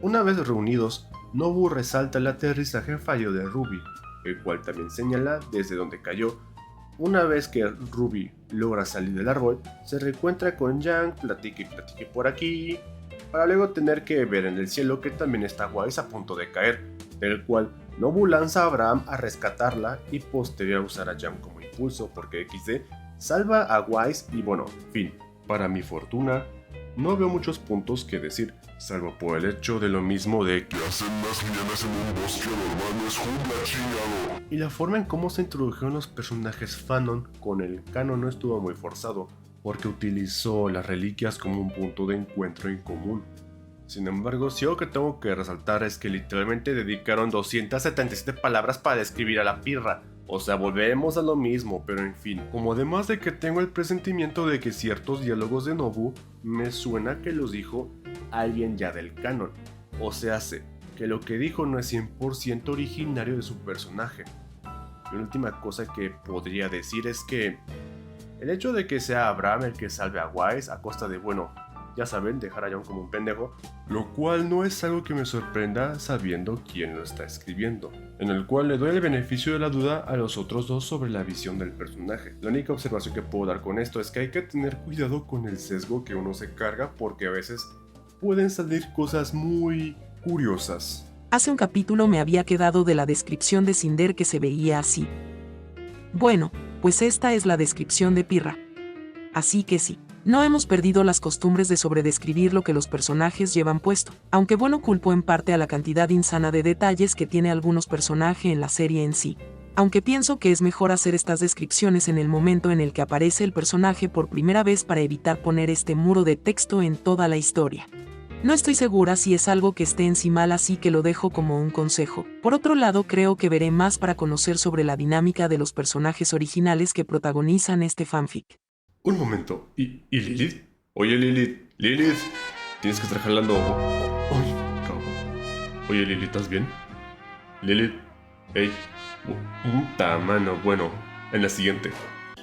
una vez reunidos, Nobu resalta el aterrizaje fallo de Ruby, el cual también señala desde donde cayó. Una vez que Ruby logra salir del árbol, se reencuentra con Yang, platique y platique por aquí, para luego tener que ver en el cielo que también está Wise a punto de caer, del cual Nobu lanza a Abraham a rescatarla y posterior a usar a Yang como impulso porque XD salva a Wise y bueno, fin. Para mi fortuna, no veo muchos puntos que decir, salvo por el hecho de lo mismo de que hacen más lianas en un bosque normal, no es jungla, chingado. y la forma en cómo se introdujeron los personajes fanon con el canon no estuvo muy forzado, porque utilizó las reliquias como un punto de encuentro en común. Sin embargo, si algo que tengo que resaltar es que literalmente dedicaron 277 palabras para describir a la pirra. O sea, volvemos a lo mismo, pero en fin. Como además de que tengo el presentimiento de que ciertos diálogos de Nobu me suena que los dijo alguien ya del canon. O sea, que lo que dijo no es 100% originario de su personaje. La última cosa que podría decir es que el hecho de que sea Abraham el que salve a Wise a costa de, bueno, ya saben, dejar a John como un pendejo, lo cual no es algo que me sorprenda sabiendo quién lo está escribiendo, en el cual le doy el beneficio de la duda a los otros dos sobre la visión del personaje. La única observación que puedo dar con esto es que hay que tener cuidado con el sesgo que uno se carga porque a veces pueden salir cosas muy curiosas. Hace un capítulo me había quedado de la descripción de Cinder que se veía así. Bueno, pues esta es la descripción de Pirra. Así que sí. No hemos perdido las costumbres de sobredescribir lo que los personajes llevan puesto, aunque bueno, culpo en parte a la cantidad insana de detalles que tiene algunos personajes en la serie en sí. Aunque pienso que es mejor hacer estas descripciones en el momento en el que aparece el personaje por primera vez para evitar poner este muro de texto en toda la historia. No estoy segura si es algo que esté en sí mal, así que lo dejo como un consejo. Por otro lado, creo que veré más para conocer sobre la dinámica de los personajes originales que protagonizan este fanfic. Un momento, ¿y Lilith? Oye Lilith, tienes que estar jalando. Ay, cabrón. Oye Lilith, ¿estás bien? Lilith, hey. Puta mano, bueno, en la siguiente.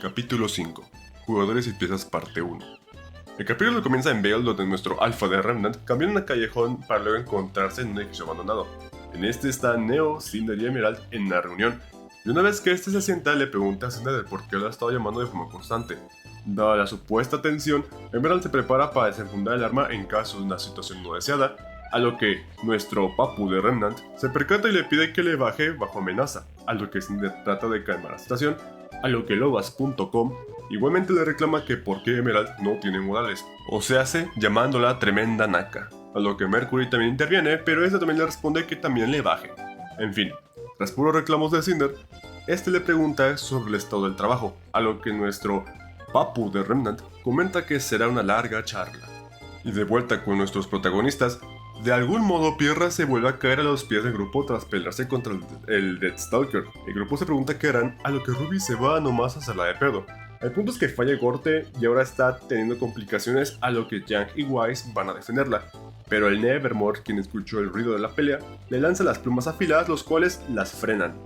Capítulo 5. Jugadores y piezas parte 1. El capítulo comienza en Vale, donde nuestro alfa de Remnant cambia en un callejón para luego encontrarse en un edificio abandonado. En este está Neo, Cinder y Emerald en una reunión. Y una vez que este se sienta, le pregunta a Cinder de por qué lo ha estado llamando de forma constante. Dada la supuesta tensión, Emerald se prepara para desenfundar el arma en caso de una situación no deseada, a lo que nuestro papu de Remnant se percata y le pide que le baje bajo amenaza, a lo que Cinder trata de calmar la situación, a lo que Lobas.com igualmente le reclama que por qué Emerald no tiene modales, o se hace llamándola tremenda naca, a lo que Mercury también interviene, pero esta también le responde que también le baje. En fin, tras puros reclamos de Cinder, este le pregunta sobre el estado del trabajo, a lo que nuestro papu de Remnant comenta que será una larga charla. Y de vuelta con nuestros protagonistas, de algún modo Pirra se vuelve a caer a los pies del grupo tras pelearse contra el Deathstalker. El grupo se pregunta qué harán, a lo que Ruby se va nomás a hacerla de pedo. El punto es que falla Gorte y ahora está teniendo complicaciones, a lo que Yang y Wise van a defenderla. Pero el Nevermore, quien escuchó el ruido de la pelea, le lanza las plumas afiladas, los cuales las frenan.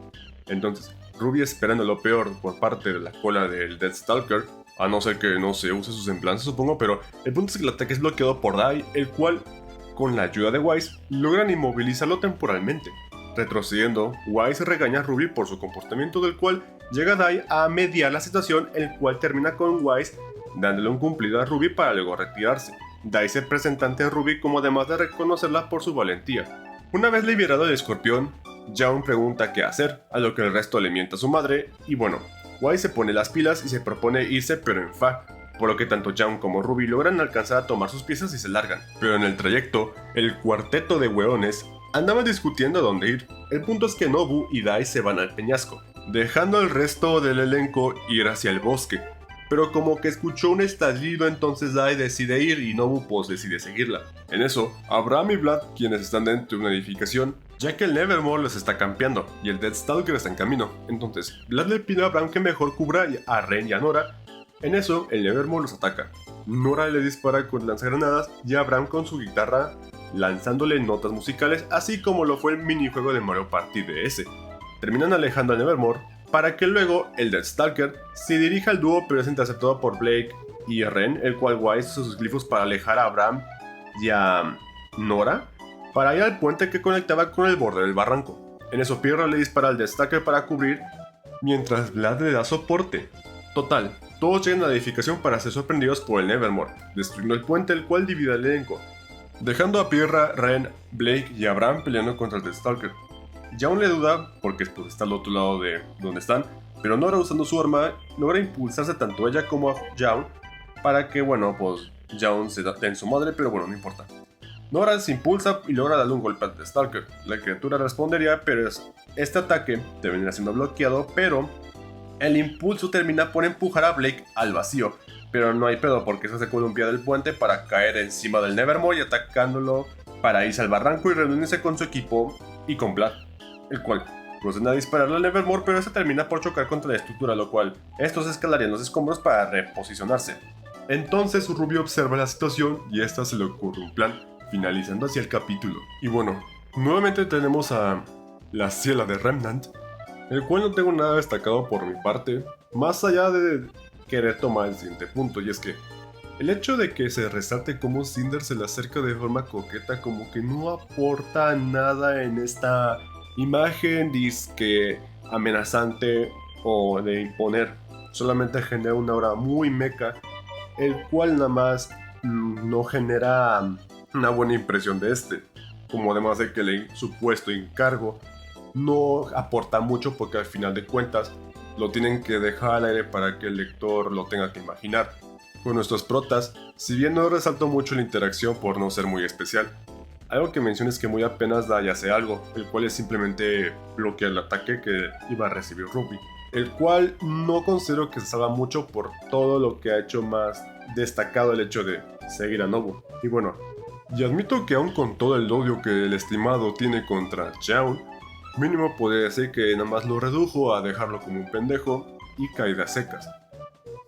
Entonces, Ruby, esperando lo peor por parte de la cola del Deathstalker, a no ser que no se use su semblanza, supongo, pero el punto es que el ataque es bloqueado por Dai, el cual, con la ayuda de Wise, logran inmovilizarlo temporalmente. Retrocediendo, Wise regaña a Ruby por su comportamiento, del cual llega Dai a mediar la situación, el cual termina con Wise dándole un cumplido a Ruby para luego retirarse. Dai se presenta ante Ruby como además de reconocerla por su valentía. Una vez liberado el escorpión, Jaun pregunta qué hacer, a lo que el resto le miente a su madre, y bueno, Wise se pone las pilas y se propone irse pero en fa, por lo que tanto Jaun como Ruby logran alcanzar a tomar sus piezas y se largan. Pero en el trayecto, el cuarteto de hueones andaban discutiendo a dónde ir. El punto es que Nobu y Dai se van al peñasco, dejando al resto del elenco ir hacia el bosque. Pero como que escuchó un estallido, entonces Dai decide ir y Nobu pues decide seguirla. En eso, Abraham y Vlad, quienes están dentro de una edificación, ya que el Nevermore les está campeando y el Deathstalker está en camino. Entonces, Vlad le pide a Abraham que mejor cubra a Ren y a Nora. En eso, el Nevermore los ataca. Nora le dispara con lanzagranadas y Abraham con su guitarra lanzándole notas musicales, así como lo fue el minijuego de Mario Party DS. Terminan alejando al Nevermore para que luego el Deathstalker se dirija al dúo, pero es interceptado por Blake y Ren, el cual Wise usa sus glifos para alejar a Abraham y a Nora para ir al puente que conectaba con el borde del barranco. En eso Pirra le dispara al Deathstalker para cubrir, mientras Vlad le da soporte. Total, todos llegan a la edificación para ser sorprendidos por el Nevermore, destruyendo el puente, el cual divide al elenco, dejando a Pirra, Ren, Blake y Abraham peleando contra el Deathstalker. Jaun le duda porque pues, está al otro lado de donde están, pero Nora, usando su arma, logra impulsarse tanto ella como a Jaun para que, bueno, pues Jaun se da en su madre, pero bueno, no importa. Nora se impulsa y logra darle un golpe al Stalker. La criatura respondería, pero este ataque termina siendo bloqueado, pero el impulso termina por empujar a Blake al vacío. Pero no hay pedo porque eso se columpia del puente para caer encima del Nevermore y atacándolo para irse al barranco y reunirse con su equipo y con Vlad, el cual procede a dispararle al Nevermore, pero este termina por chocar contra la estructura, lo cual estos escalarían los escombros para reposicionarse. Entonces Ruby observa la situación y a esta se le ocurre un plan, finalizando así el capítulo. Y bueno, nuevamente tenemos a la ciela de Remnant, el cual no tengo nada destacado por mi parte, más allá de querer tomar el siguiente punto, y es que el hecho de que se resalte cómo Cinder se le acerca de forma coqueta como que no aporta nada en esta imagen disque amenazante o de imponer, solamente genera una aura muy meca, el cual nada más no genera una buena impresión de este, como además de que el supuesto encargo no aporta mucho porque al final de cuentas lo tienen que dejar al aire para que el lector lo tenga que imaginar. Con nuestros protas, si bien no resaltó mucho la interacción por no ser muy especial, algo que menciono es que muy apenas da y hace algo, el cual es simplemente bloquear el ataque que iba a recibir Ruby, el cual no considero que se salga mucho por todo lo que ha hecho más destacado el hecho de seguir a Nobu. Y bueno, y admito que aún con todo el odio que el estimado tiene contra Jaun, mínimo podría decir que nada más lo redujo a dejarlo como un pendejo y caídas secas.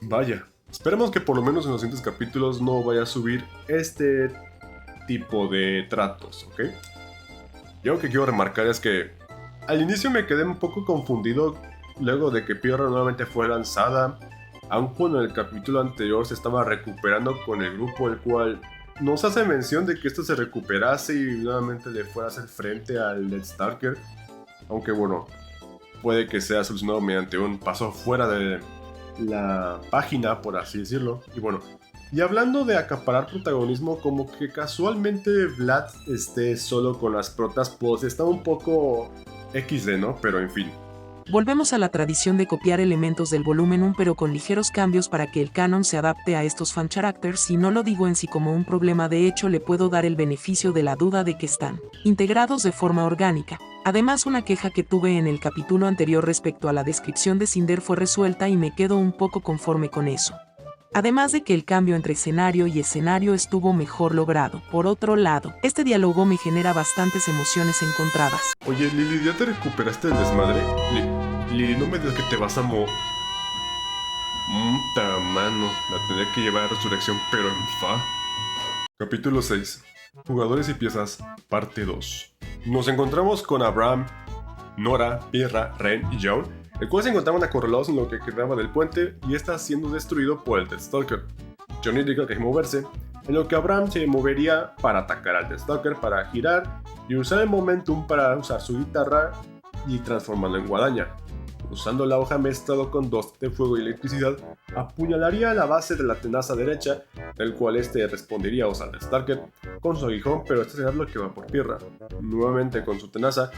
Vaya, esperemos que por lo menos en los siguientes capítulos no vaya a subir este tipo de tratos, ¿ok? Y algo que quiero remarcar es que al inicio me quedé un poco confundido luego de que Pirra nuevamente fue lanzada, aun cuando en el capítulo anterior se estaba recuperando con el grupo, el cual nos hace mención de que esto se recuperase y nuevamente le fuera a hacer frente al Deathstalker. Aunque bueno, puede que sea solucionado mediante un paso fuera de la página, por así decirlo. Y bueno, y hablando de acaparar protagonismo, como que casualmente Vlad esté solo con las protas, pues está un poco XD, ¿no? Pero en fin. Volvemos a la tradición de copiar elementos del volumen 1 pero con ligeros cambios para que el canon se adapte a estos fan characters, y no lo digo en sí como un problema, de hecho le puedo dar el beneficio de la duda de que están integrados de forma orgánica. Además, una queja que tuve en el capítulo anterior respecto a la descripción de Cinder fue resuelta y me quedo un poco conforme con eso. Además de que el cambio entre escenario y escenario estuvo mejor logrado. Por otro lado, este diálogo me genera bastantes emociones encontradas. Oye, Lily, ¿ya te recuperaste del desmadre? Lily, no me digas que te vas a mano, la tendré que llevar a resurrección, pero en fa. Capítulo 6. Jugadores y piezas, parte 2. Nos encontramos con Abraham, Nora, Pirra, Ren y Jaun, el cual se encontraban acorralados en lo que quedaba del puente y está siendo destruido por el Deathstalker. Jaun indica que hay que moverse, en lo que Abraham se movería para atacar al Deathstalker, para girar y usar el momentum para usar su guitarra y transformarlo en guadaña. Usando la hoja mezclado con dos de fuego y electricidad, apuñalaría a la base de la tenaza derecha, del cual este respondería a usar al Deathstalker con su aguijón, pero este será bloqueado por Pirra, nuevamente con su tenaza,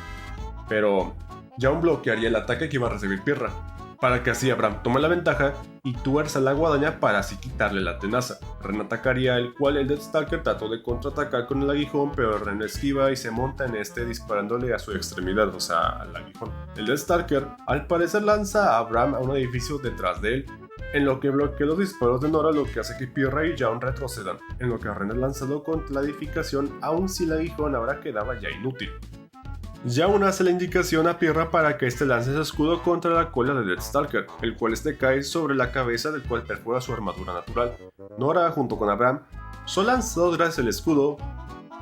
pero Jaun bloquearía el ataque que iba a recibir Pirra, para que así Abraham tome la ventaja y tuerza la guadaña para así quitarle la tenaza. Ren atacaría, el cual el Deathstalker trató de contraatacar con el aguijón, pero Ren esquiva y se monta en este disparándole a su extremidad, o sea, al aguijón. El Deathstalker al parecer lanza a Abraham a un edificio detrás de él, en lo que bloquea los disparos de Nora, lo que hace que Pirra y Jaun retrocedan, en lo que Ren es lanzado contra la edificación, aun si el aguijón ahora quedaba ya inútil. Jaun hace la indicación a Pirra para que este lance su escudo contra la cola de Deathstalker, el cual este cae sobre la cabeza, del cual perfora su armadura natural. Nora, junto con Abraham, son lanzados gracias al escudo,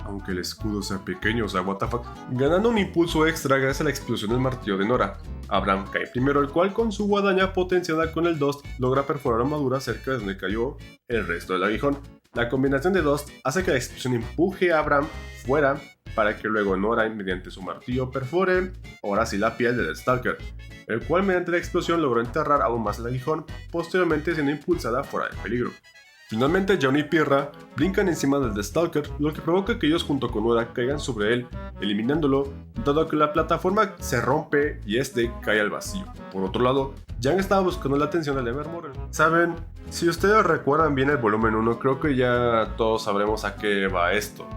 aunque el escudo sea pequeño, o sea, what the fuck, ganando un impulso extra gracias a la explosión del martillo de Nora. Abraham cae primero, el cual con su guadaña potenciada con el Dust logra perforar la armadura cerca de donde cayó el resto del aguijón. La combinación de Dust hace que la explosión empuje a Abraham fuera, para que luego Nora, mediante su martillo, perfore ahora sí la piel del Deathstalker, el cual mediante la explosión logró enterrar aún más el aguijón, posteriormente siendo impulsada fuera del peligro. Finalmente, Jaun y Pirra brincan encima del Deathstalker, lo que provoca que ellos junto con Nora caigan sobre él, eliminándolo, dado que la plataforma se rompe y este cae al vacío. Por otro lado, Yang estaba buscando la atención de Nevermore. Saben, si ustedes recuerdan bien el volumen 1, creo que ya todos sabremos a qué va esto.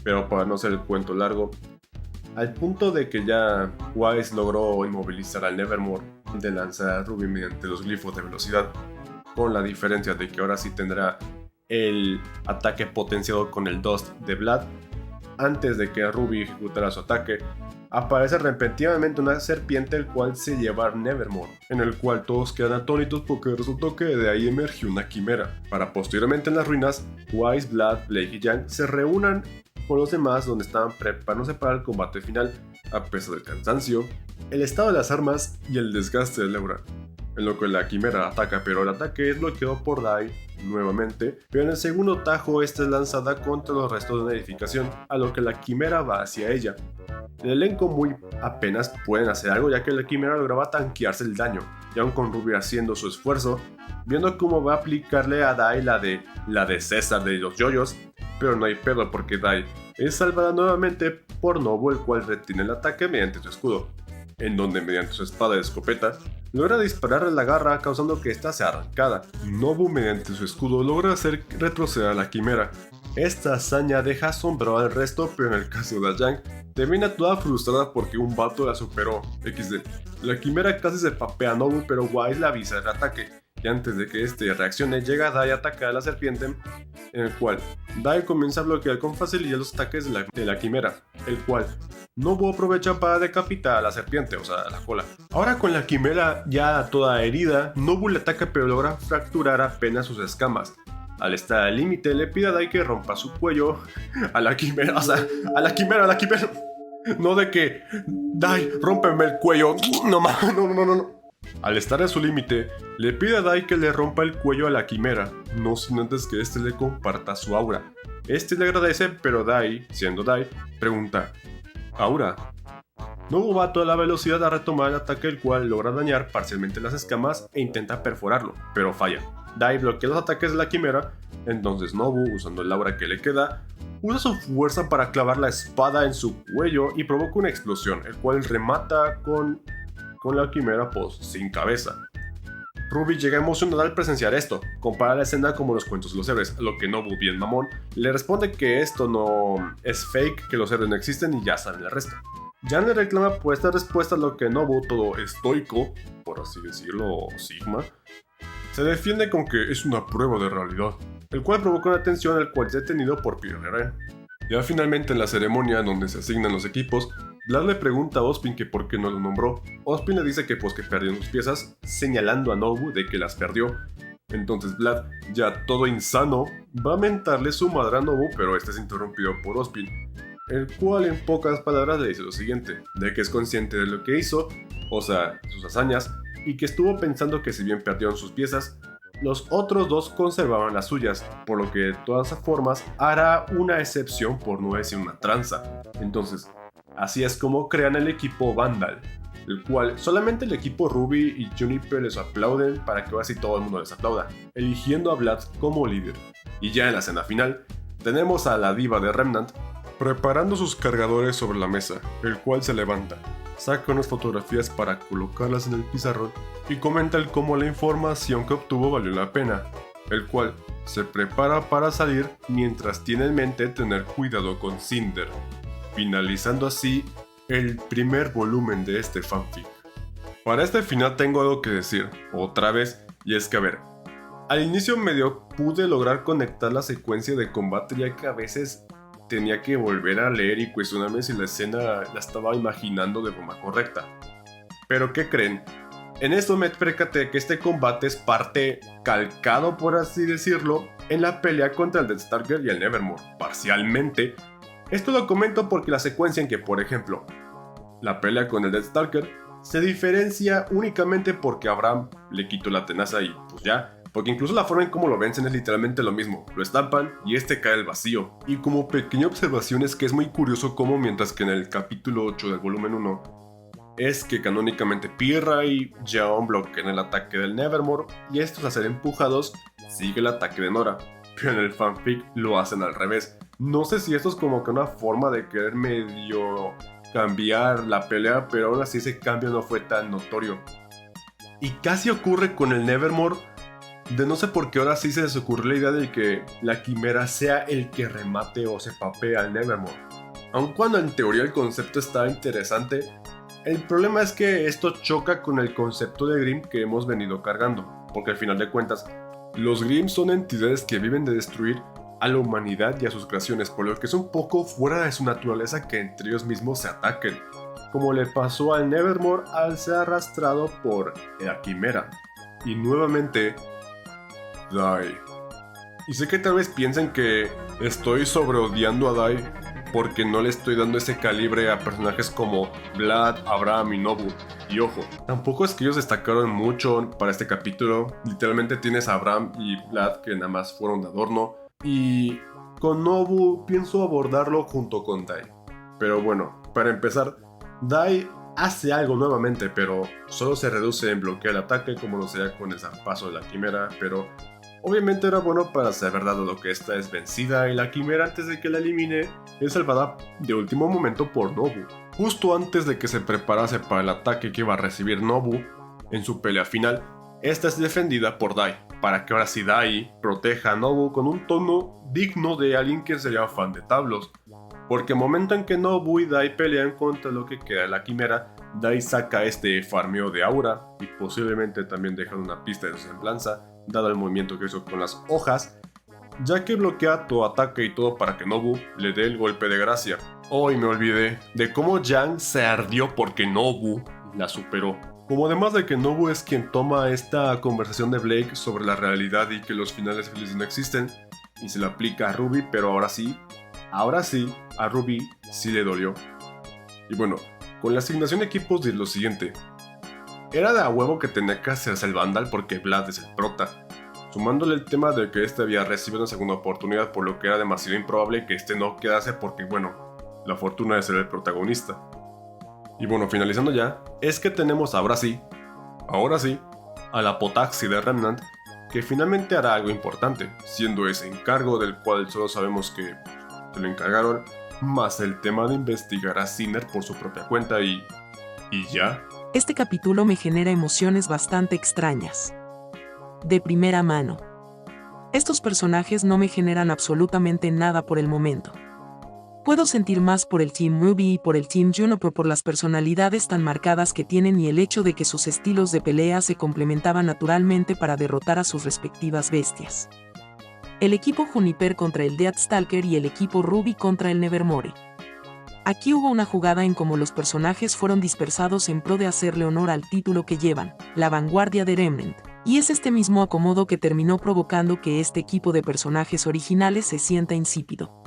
Pero para no hacer el cuento largo, al punto de que ya Wise logró inmovilizar al Nevermore de lanzar a Ruby mediante los glifos de velocidad, con la diferencia de que ahora sí tendrá el ataque potenciado con el Dust de Vlad. Antes de que Ruby ejecutara su ataque, aparece repentinamente una serpiente el cual se lleva a Nevermore, en el cual todos quedan atónitos porque resultó que de ahí emergió una quimera, para posteriormente en las ruinas, Wise, Vlad, Blake y Yang se reúnan con los demás donde estaban preparándose para el combate final, a pesar del cansancio, el estado de las armas y el desgaste de Laura. En lo que la quimera ataca, pero el ataque es bloqueado por Dai nuevamente, pero en el segundo tajo esta es lanzada contra los restos de una edificación, a lo que la quimera va hacia ella. El elenco muy apenas pueden hacer algo ya que la quimera lograba tanquearse el daño, y aun con Ruby haciendo su esfuerzo, viendo cómo va a aplicarle a Dai la de César de los yoyos, pero no hay pedo porque Dai es salvada nuevamente por Nobu, el cual retiene el ataque mediante su escudo, en donde mediante su espada y escopeta logra dispararle la garra causando que ésta sea arrancada. Nobu mediante su escudo logra hacer retroceder a la quimera. Esta hazaña deja asombrado al resto, pero en el caso de Yang termina toda frustrada porque un vato la superó. XD. La quimera casi se papea a Nobu, pero Wise la avisa del ataque, y antes de que este reaccione llega Dai a atacar a la serpiente, en el cual Dai comienza a bloquear con facilidad los ataques de la quimera, el cual Nobu aprovecha para decapitar a la serpiente, o sea, a la cola. Ahora con la quimera ya toda herida, Nobu le ataca pero logra fracturar apenas sus escamas. Al estar al límite le pide a Dai que rompa su cuello a la quimera, o sea, a la quimera. No de que, Dai, rómpeme el cuello, no. Al estar a su límite, le pide a Dai que le rompa el cuello a la quimera, no sin antes que este le comparta su aura. Este le agradece, pero Dai, siendo Dai, pregunta, ¿aura? Nobu va a toda la velocidad a retomar el ataque, el cual logra dañar parcialmente las escamas e intenta perforarlo, pero falla. Dai bloquea los ataques de la quimera, entonces Nobu, usando el aura que le queda, usa su fuerza para clavar la espada en su cuello y provoca una explosión, el cual remata con la quimera sin cabeza. Ruby llega emocionada al presenciar esto, compara la escena como los cuentos de los héroes, a lo que Nobu, bien mamón, le responde que esto no es fake, que los héroes no existen y ya saben el resto. Jan le reclama por esta respuesta, a lo que Nobu, todo estoico, por así decirlo, Sigma, se defiende con que es una prueba de realidad, el cual provoca una tensión al cual es detenido por Pierre. Ya finalmente en la ceremonia donde se asignan los equipos, Vlad le pregunta a Ozpin que por qué no lo nombró. Ozpin le dice que pues que perdió sus piezas, señalando a Nobu de que las perdió. Entonces Vlad, ya todo insano, va a mentarle su madre a Nobu, pero este es interrumpido por Ozpin, el cual en pocas palabras le dice lo siguiente, de que es consciente de lo que hizo, o sea, sus hazañas, y que estuvo pensando que si bien perdieron sus piezas, los otros dos conservaban las suyas, por lo que de todas formas hará una excepción, por no decir una tranza. Entonces, así es como crean el equipo Vandal, el cual solamente el equipo Ruby y Juniper les aplauden para que así todo el mundo les aplauda, eligiendo a Vlad como líder. Y ya en la escena final, tenemos a la diva de Remnant preparando sus cargadores sobre la mesa, el cual se levanta, saca unas fotografías para colocarlas en el pizarrón y comenta el cómo la información que obtuvo valió la pena, el cual se prepara para salir mientras tiene en mente tener cuidado con Cinder, finalizando así el primer volumen de este fanfic. Para este final tengo algo que decir, otra vez, y es que a ver, al inicio medio pude lograr conectar la secuencia de combate ya que a veces tenía que volver a leer y cuestionarme si la escena la estaba imaginando de forma correcta. Pero ¿qué creen? En esto me percaté que este combate es parte calcado, por así decirlo, en la pelea contra el Deathstalker y el Nevermore, parcialmente. Esto lo comento porque la secuencia en que, por ejemplo, la pelea con el Deathstalker se diferencia únicamente porque Abraham le quitó la tenaza y pues ya. Porque incluso la forma en cómo lo vencen es literalmente lo mismo, lo estampan y este cae al vacío. Y como pequeña observación es que es muy curioso cómo mientras que en el capítulo 8 del volumen 1 es que canónicamente Pirra y Jeon bloquean el ataque del Nevermore y estos a ser empujados sigue el ataque de Nora. Pero en el fanfic lo hacen al revés, No sé si esto es como que una forma de querer medio cambiar la pelea, pero aún así ese cambio no fue tan notorio. Y casi ocurre con el Nevermore, de no sé por qué ahora sí se les ocurrió la idea de que la quimera sea el que remate o se papee al Nevermore. Aun cuando en teoría el concepto está interesante, el problema es que esto choca con el concepto de Grimm que hemos venido cargando, porque al final de cuentas, los Grimm son entidades que viven de destruir a la humanidad y a sus creaciones, por lo que es un poco fuera de su naturaleza que entre ellos mismos se ataquen, como le pasó al Nevermore al ser arrastrado por la quimera. Y nuevamente, Dai. Y sé que tal vez piensen que estoy sobreodiando a Dai porque no le estoy dando ese calibre a personajes como Vlad, Abraham y Nobu. Y ojo, tampoco es que ellos destacaron mucho para este capítulo. Literalmente tienes a Abraham y Vlad que nada más fueron de adorno. Y con Nobu pienso abordarlo junto con Dai. Pero bueno, para empezar, Dai hace algo nuevamente, pero solo se reduce en bloquear el ataque como lo hacía con el zarpazo de la quimera, pero obviamente era bueno para saber dado lo que esta es vencida y la quimera antes de que la elimine es salvada de último momento por Nobu. Justo antes de que se preparase para el ataque que iba a recibir Nobu en su pelea final, esta es defendida por Dai, para que ahora sí Dai proteja a Nobu con un tono digno de alguien que sería fan de Tablos. Porque el momento en que Nobu y Dai pelean contra lo que queda de la quimera, Dai saca este farmeo de aura y posiblemente también deja una pista de su semblanza, dado el movimiento que hizo con las hojas, ya que bloquea todo ataque y todo para que Nobu le dé el golpe de gracia. Hoy me olvidé de cómo Yang se ardió porque Nobu la superó. Como además de que Nobu es quien toma esta conversación de Blake sobre la realidad y que los finales felices no existen, y se lo aplica a Ruby, pero ahora sí, a Ruby sí le dolió. Y bueno, con la asignación de equipos diré lo siguiente. Era de a huevo que tenía que hacerse el Vandal porque Vlad es el prota, sumándole el tema de que este había recibido una segunda oportunidad, por lo que era demasiado improbable que este no quedase porque, bueno, la fortuna de ser el protagonista. Y bueno, finalizando ya, es que tenemos ahora sí, a la Potaxi de Remnant, que finalmente hará algo importante, siendo ese encargo del cual solo sabemos que se lo encargaron, más el tema de investigar a Sinner por su propia cuenta y ya. Este capítulo me genera emociones bastante extrañas. De primera mano. Estos personajes no me generan absolutamente nada por el momento. Puedo sentir más por el Team Ruby y por el Team Junipero por las personalidades tan marcadas que tienen y el hecho de que sus estilos de pelea se complementaban naturalmente para derrotar a sus respectivas bestias. El equipo Juniper contra el Deathstalker y el equipo Ruby contra el Nevermore. Aquí hubo una jugada en cómo los personajes fueron dispersados en pro de hacerle honor al título que llevan, la vanguardia de Remnant. Y es este mismo acomodo que terminó provocando que este equipo de personajes originales se sienta insípido.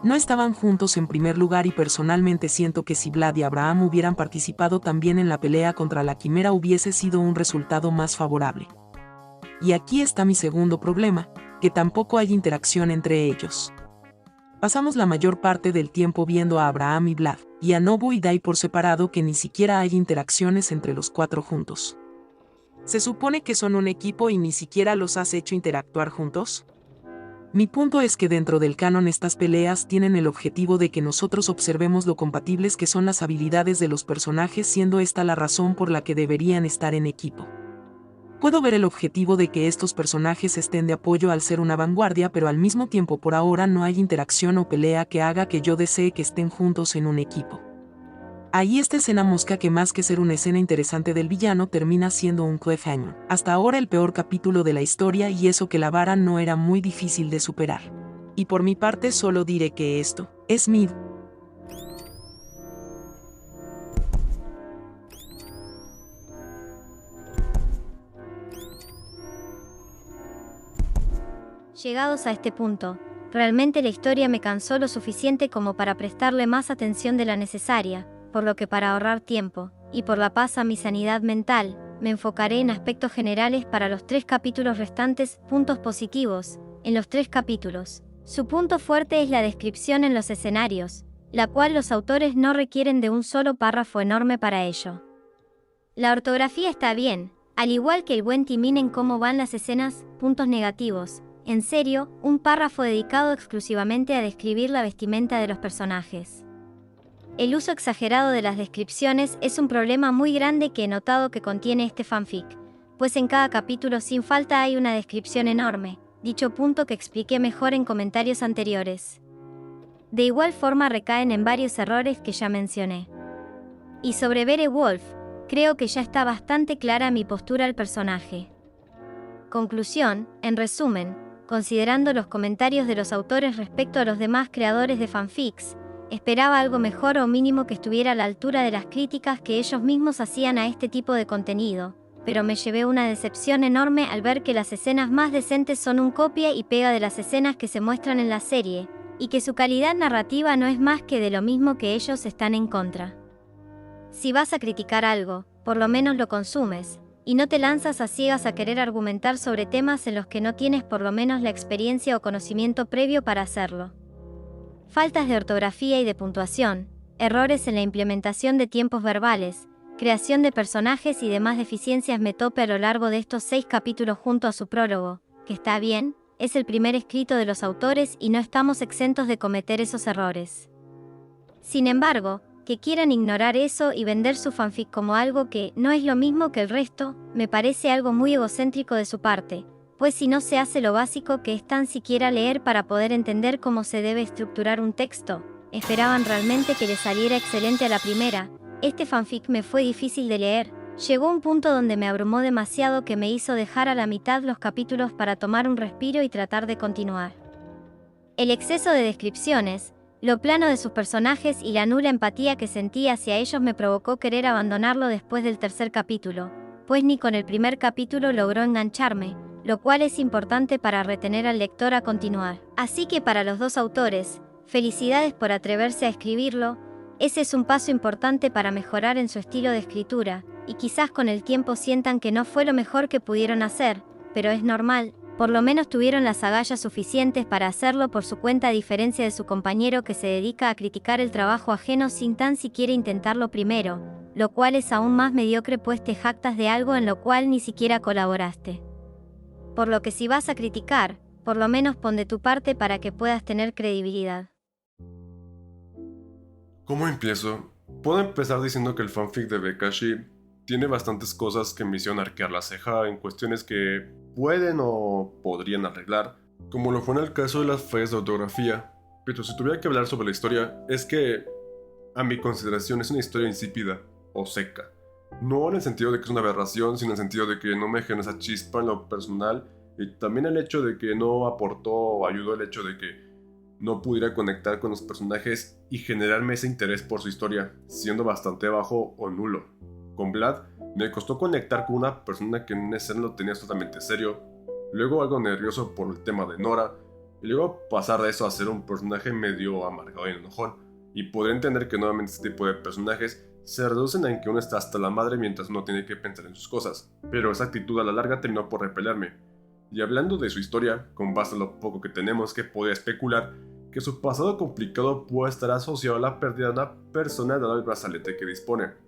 No estaban juntos en primer lugar y personalmente siento que si Vlad y Abraham hubieran participado también en la pelea contra la quimera hubiese sido un resultado más favorable. Y aquí está mi segundo problema, que tampoco hay interacción entre ellos. Pasamos la mayor parte del tiempo viendo a Abraham y Vlad, y a Nobu y Dai por separado que ni siquiera hay interacciones entre los cuatro juntos. ¿Se supone que son un equipo y ni siquiera los has hecho interactuar juntos? Mi punto es que dentro del canon estas peleas tienen el objetivo de que nosotros observemos lo compatibles que son las habilidades de los personajes, siendo esta la razón por la que deberían estar en equipo. Puedo ver el objetivo de que estos personajes estén de apoyo al ser una vanguardia, pero al mismo tiempo por ahora no hay interacción o pelea que haga que yo desee que estén juntos en un equipo. Ahí esta escena mosca que más que ser una escena interesante del villano termina siendo un cliffhanger. Hasta ahora el peor capítulo de la historia y eso que la vara no era muy difícil de superar. Y por mi parte solo diré que esto es mid. Llegados a este punto, realmente la historia me cansó lo suficiente como para prestarle más atención de la necesaria, por lo que para ahorrar tiempo, y por la paz a mi sanidad mental, me enfocaré en aspectos generales para los 3 capítulos restantes. Puntos positivos. En los 3 capítulos, su punto fuerte es la descripción en los escenarios, la cual los autores no requieren de un solo párrafo enorme para ello. La ortografía está bien, al igual que el buen timing en cómo van las escenas. Puntos negativos. en serio, un párrafo dedicado exclusivamente a describir la vestimenta de los personajes. El uso exagerado de las descripciones es un problema muy grande que he notado que contiene este fanfic, pues en cada capítulo sin falta hay una descripción enorme, dicho punto que expliqué mejor en comentarios anteriores. De igual forma recaen en varios errores que ya mencioné. Y sobre Beowulf, creo que ya está bastante clara mi postura al personaje. Conclusión, en resumen, considerando los comentarios de los autores respecto a los demás creadores de fanfics, esperaba algo mejor o mínimo que estuviera a la altura de las críticas que ellos mismos hacían a este tipo de contenido, pero me llevé una decepción enorme al ver que las escenas más decentes son un copia y pega de las escenas que se muestran en la serie, y que su calidad narrativa no es más que de lo mismo que ellos están en contra. Si vas a criticar algo, por lo menos lo consumes, y no te lanzas a ciegas a querer argumentar sobre temas en los que no tienes por lo menos la experiencia o conocimiento previo para hacerlo. Faltas de ortografía y de puntuación, errores en la implementación de tiempos verbales, creación de personajes y demás deficiencias me tope a lo largo de estos 6 capítulos junto a su prólogo, que está bien, es el primer escrito de los autores y no estamos exentos de cometer esos errores. Sin embargo, que quieran ignorar eso y vender su fanfic como algo que no es lo mismo que el resto, me parece algo muy egocéntrico de su parte, pues si no se hace lo básico que es tan siquiera leer para poder entender cómo se debe estructurar un texto, esperaban realmente que les saliera excelente a la primera. Este fanfic me fue difícil de leer, llegó un punto donde me abrumó demasiado que me hizo dejar a la mitad los capítulos para tomar un respiro y tratar de continuar. El exceso de descripciones, lo plano de sus personajes y la nula empatía que sentí hacia ellos me provocó querer abandonarlo después del tercer capítulo, pues ni con el primer capítulo logró engancharme, lo cual es importante para retener al lector a continuar. Así que para los dos autores, felicidades por atreverse a escribirlo, ese es un paso importante para mejorar en su estilo de escritura, y quizás con el tiempo sientan que no fue lo mejor que pudieron hacer, pero es normal. Por lo menos tuvieron las agallas suficientes para hacerlo por su cuenta a diferencia de su compañero que se dedica a criticar el trabajo ajeno sin tan siquiera intentarlo primero, lo cual es aún más mediocre pues te jactas de algo en lo cual ni siquiera colaboraste. Por lo que si vas a criticar, por lo menos pon de tu parte para que puedas tener credibilidad. ¿Cómo empiezo? Puedo empezar diciendo que el fanfic de Bekashi tiene bastantes cosas que me hicieron arquear la ceja en cuestiones que pueden o podrían arreglar, como lo fue en el caso de las fallas de ortografía. Pero si tuviera que hablar sobre la historia, es que, a mi consideración, es una historia insípida o seca. No en el sentido de que es una aberración, sino en el sentido de que no me genera esa chispa en lo personal, y también el hecho de que no aportó o ayudó el hecho de que no pudiera conectar con los personajes y generarme ese interés por su historia, siendo bastante bajo o nulo. Con Vlad, me costó conectar con una persona que en una escena lo tenía totalmente serio, luego algo nervioso por el tema de Nora, y luego pasar de eso a ser un personaje medio amargado y enojón, y poder entender que nuevamente este tipo de personajes se reducen a en que uno está hasta la madre mientras uno tiene que pensar en sus cosas, pero esa actitud a la larga terminó por repelerme. Y hablando de su historia, con base a lo poco que tenemos que podría especular, que su pasado complicado puede estar asociado a la pérdida de una persona dado el brazalete que dispone.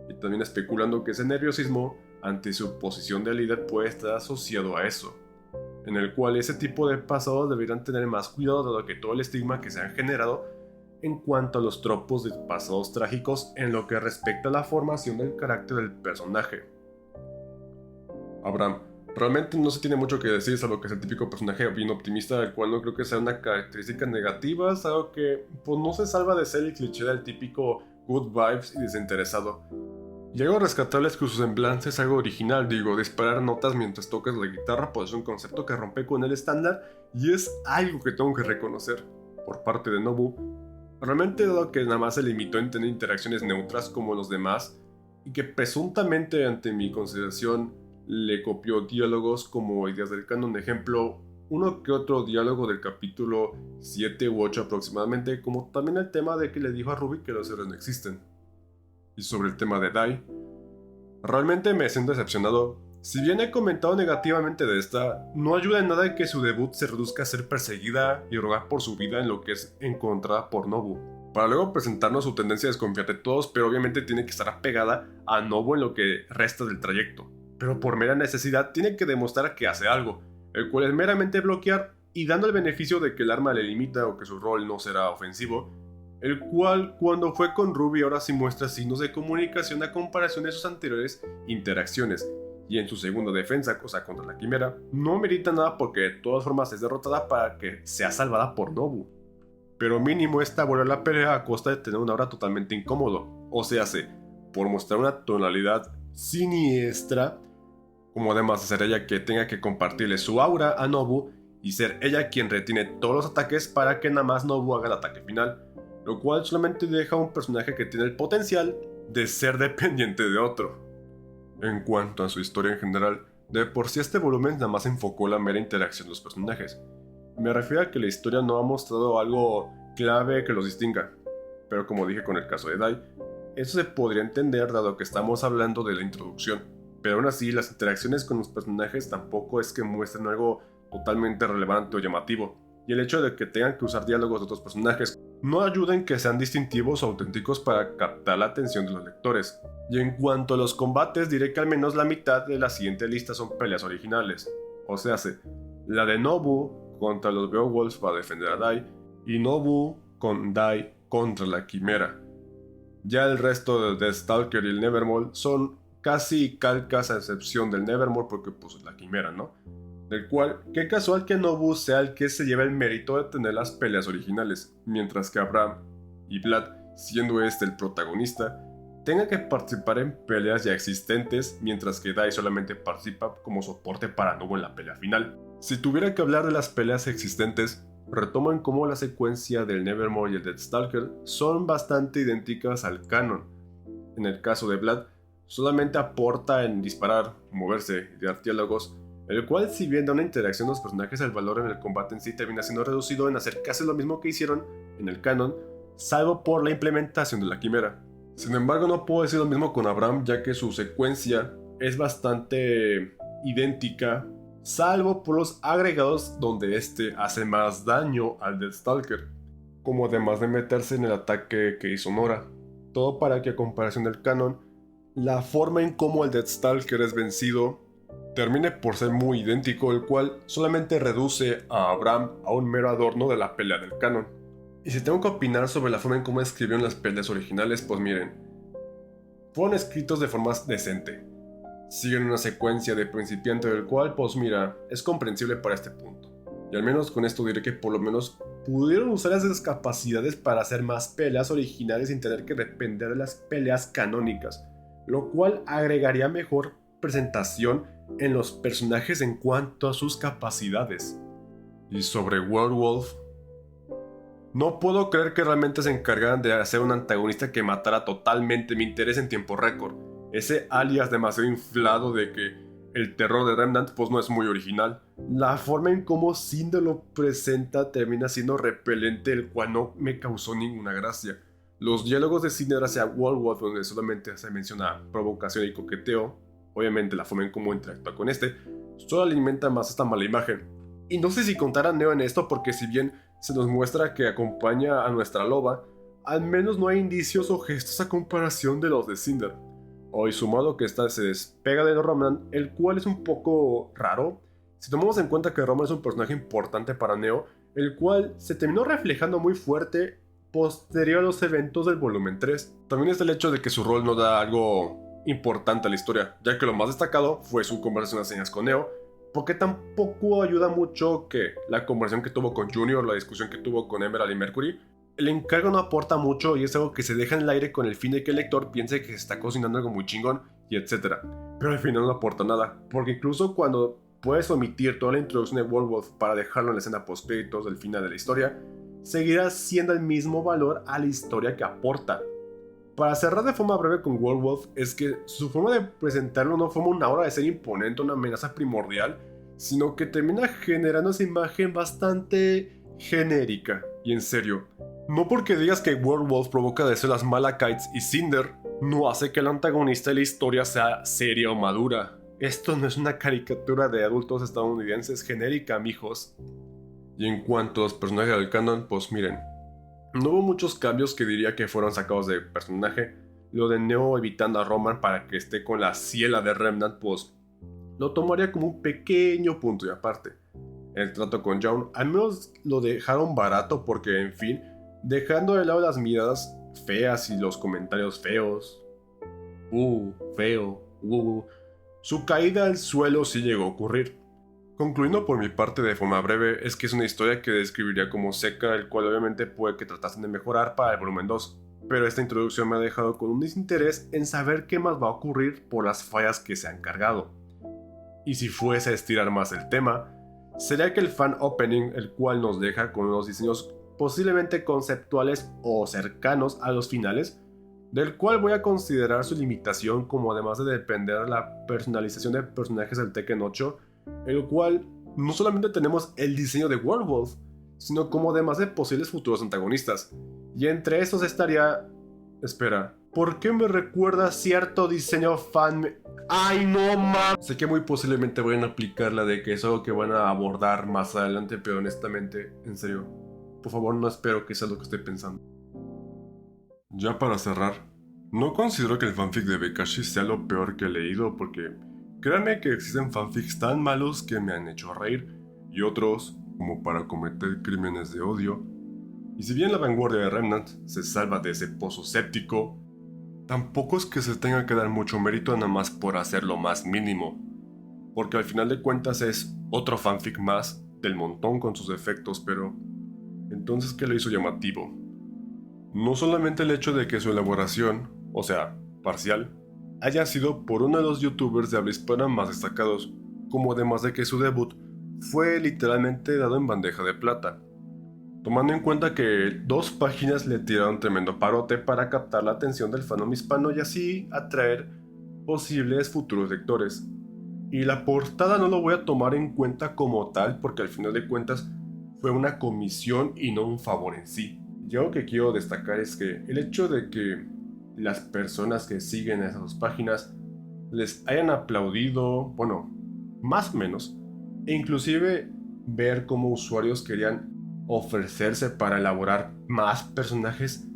Y también especulando que ese nerviosismo ante su posición de líder puede estar asociado a eso, en el cual ese tipo de pasados deberían tener más cuidado dado que todo el estigma que se han generado en cuanto a los tropos de pasados trágicos en lo que respecta a la formación del carácter del personaje. Abraham, realmente no se tiene mucho que decir salvo que es el típico personaje bien optimista, el cual no creo que sea una característica negativa, es algo que pues, no se salva de ser el cliché del típico good vibes y desinteresado. Y algo rescatable es que su semblanza es algo original, disparar notas mientras tocas la guitarra pues es un concepto que rompe con el estándar y es algo que tengo que reconocer por parte de Nobu. Realmente dado que nada más se limitó en tener interacciones neutras como los demás y que presuntamente ante mi consideración le copió diálogos como ideas del canon, de ejemplo, uno que otro diálogo del capítulo 7 u 8 aproximadamente, como también el tema de que le dijo a Ruby que los héroes no existen. Y sobre el tema de Dai, realmente me siento decepcionado. Si bien he comentado negativamente de esta, no ayuda en nada que su debut se reduzca a ser perseguida y rogar por su vida en lo que es encontrada por Nobu, para luego presentarnos su tendencia a desconfiar de todos, pero obviamente tiene que estar apegada a Nobu en lo que resta del trayecto. Pero por mera necesidad tiene que demostrar que hace algo, el cual es meramente bloquear y dando el beneficio de que el arma le limita o que su rol no será ofensivo, el cual cuando fue con Ruby ahora sí muestra signos de comunicación a comparación de sus anteriores interacciones, y en su segunda defensa, cosa contra la Quimera, no merita nada porque de todas formas es derrotada para que sea salvada por Nobu. Pero mínimo esta vuelve a la pelea a costa de tener una aura totalmente incómodo, o sea, por mostrar una tonalidad siniestra, como además de ser ella que tenga que compartirle su aura a Nobu y ser ella quien retiene todos los ataques para que nada más Nobu haga el ataque final, lo cual solamente deja a un personaje que tiene el potencial de ser dependiente de otro. En cuanto a su historia en general, de por sí este volumen nada más enfocó la mera interacción de los personajes. Me refiero a que la historia no ha mostrado algo clave que los distinga, pero como dije con el caso de Dai, eso se podría entender dado que estamos hablando de la introducción, pero aún así las interacciones con los personajes tampoco es que muestren algo totalmente relevante o llamativo, y el hecho de que tengan que usar diálogos de otros personajes no ayuda en que sean distintivos o auténticos para captar la atención de los lectores. Y en cuanto a los combates, diré que al menos la mitad de la siguiente lista son peleas originales, o sea, la de Nobu contra los Beowulfs para defender a Dai, y Nobu con Dai contra la Quimera. Ya el resto de Deathstalker y el Nevermore son casi calcas a excepción del Nevermore porque pues la Quimera, ¿no? Del cual, qué casual que Nobu sea el que se lleva el mérito de tener las peleas originales, mientras que Abraham y Vlad, siendo este el protagonista, tengan que participar en peleas ya existentes, mientras que Dai solamente participa como soporte para Nobu en la pelea final. Si tuviera que hablar de las peleas existentes, retoman cómo la secuencia del Nevermore y el Deathstalker son bastante idénticas al canon. En el caso de Vlad, solamente aporta en disparar, moverse y dar diálogos, el cual si bien da una interacción de los personajes, el valor en el combate en sí termina siendo reducido en hacer casi lo mismo que hicieron en el canon, salvo por la implementación de la Quimera. Sin embargo, no puedo decir lo mismo con Abraham, ya que su secuencia es bastante idéntica, salvo por los agregados donde este hace más daño al Deathstalker, como además de meterse en el ataque que hizo Nora. Todo para que a comparación del canon, la forma en cómo el Deathstalker es vencido termine por ser muy idéntico, el cual solamente reduce a Abraham a un mero adorno de la pelea del canon. Y si tengo que opinar sobre la forma en cómo escribieron las peleas originales, pues miren, fueron escritos de forma decente. Siguen una secuencia de principiante del cual, pues mira, es comprensible para este punto. Y al menos con esto diré que por lo menos pudieron usar esas capacidades para hacer más peleas originales sin tener que depender de las peleas canónicas, lo cual agregaría mejor presentación en los personajes en cuanto a sus capacidades. Y sobre Werewolf, no puedo creer que realmente se encargaran de hacer un antagonista que matara totalmente mi interés en tiempo récord. Ese alias demasiado inflado de que el terror de Remnant pues no es muy original. La forma en cómo Cinder lo presenta termina siendo repelente, el cual no me causó ninguna gracia. Los diálogos de Cinder hacia Werewolf, donde solamente se menciona provocación y coqueteo, obviamente la forma en cómo interactúa con solo alimenta más esta mala imagen. Y no sé si contar a Neo en esto porque si bien se nos muestra que acompaña a nuestra loba, al menos no hay indicios o gestos a comparación de los de Cinder. Hoy sumado que esta se despega de Roman, el cual es un poco raro, si tomamos en cuenta que Roman es un personaje importante para Neo, el cual se terminó reflejando muy fuerte posterior a los eventos del volumen 3. También está el hecho de que su rol no da algo importante a la historia, ya que lo más destacado fue su conversación a señas con Neo, porque tampoco ayuda mucho que la conversación que tuvo con Junior, la discusión que tuvo con Emerald y Mercury. El encargo no aporta mucho y es algo que se deja en el aire con el fin de que el lector piense que se está cocinando algo muy chingón y etc. Pero al final no aporta nada, porque incluso cuando puedes omitir toda la introducción de Werewolf para dejarlo en la escena post-créditos del final de la historia, seguirá siendo el mismo valor a la historia que aporta. Para cerrar de forma breve con Werewolf, es que su forma de presentarlo no forma una aura de ser imponente o una amenaza primordial, sino que termina generando esa imagen bastante genérica. Y en serio, no porque digas que Werewolf provoca deseos a las Malachites y Cinder, no hace que el antagonista de la historia sea seria o madura. Esto no es una caricatura de adultos estadounidenses genérica, mijos. Y en cuanto a los personajes del canon, pues miren, no hubo muchos cambios que diría que fueron sacados de personaje. Lo de Neo evitando a Roman para que esté con la ciela de Remnant, pues lo tomaría como un pequeño punto y aparte. el trato con John, al menos lo dejaron barato porque, en fin, dejando de lado las miradas feas y los comentarios feos. Feo, su caída al suelo sí llegó a ocurrir. Concluyendo por mi parte de forma breve, es que es una historia que describiría como seca, el cual obviamente puede que tratasen de mejorar para el volumen 2. Pero esta introducción me ha dejado con un desinterés en saber qué más va a ocurrir por las fallas que se han cargado. Y si fuese a estirar más el tema, sería que el fan opening, el cual nos deja con unos diseños posiblemente conceptuales o cercanos a los finales, del cual voy a considerar su limitación como además de depender de la personalización de personajes del Tekken 8, el cual no solamente tenemos el diseño de Werewolf, sino como además de posibles futuros antagonistas. Y entre estos estaría... Espera, ¿por qué me recuerda cierto diseño fan? ¡Ay, no mames! Sé que muy posiblemente vayan a aplicar la de que es algo que van a abordar más adelante, pero honestamente, en serio, por favor no espero que sea lo que estoy pensando. Ya para cerrar, no considero que el fanfic de Bekashi sea lo peor que he leído, porque créanme que existen fanfics tan malos que me han hecho reír, y otros como para cometer crímenes de odio. Y si bien la vanguardia de Remnant se salva de ese pozo séptico, tampoco es que se tenga que dar mucho mérito nada más por hacer lo más mínimo, porque al final de cuentas es otro fanfic más del montón con sus defectos, pero entonces ¿qué lo hizo llamativo? No solamente el hecho de que su elaboración, o sea, parcial, haya sido por uno de los youtubers de habla hispana más destacados, como además de que su debut fue literalmente dado en bandeja de plata, tomando en cuenta que 2 páginas le tiraron tremendo parote para captar la atención del fandom hispano y así atraer posibles futuros lectores. Y la portada no lo voy a tomar en cuenta como tal porque al final de cuentas fue una comisión y no un favor en sí. Y algo que quiero destacar es que el hecho de que las personas que siguen esas 2 páginas les hayan aplaudido, bueno, más o menos, e inclusive ver cómo usuarios querían ofrecerse para elaborar más personajes,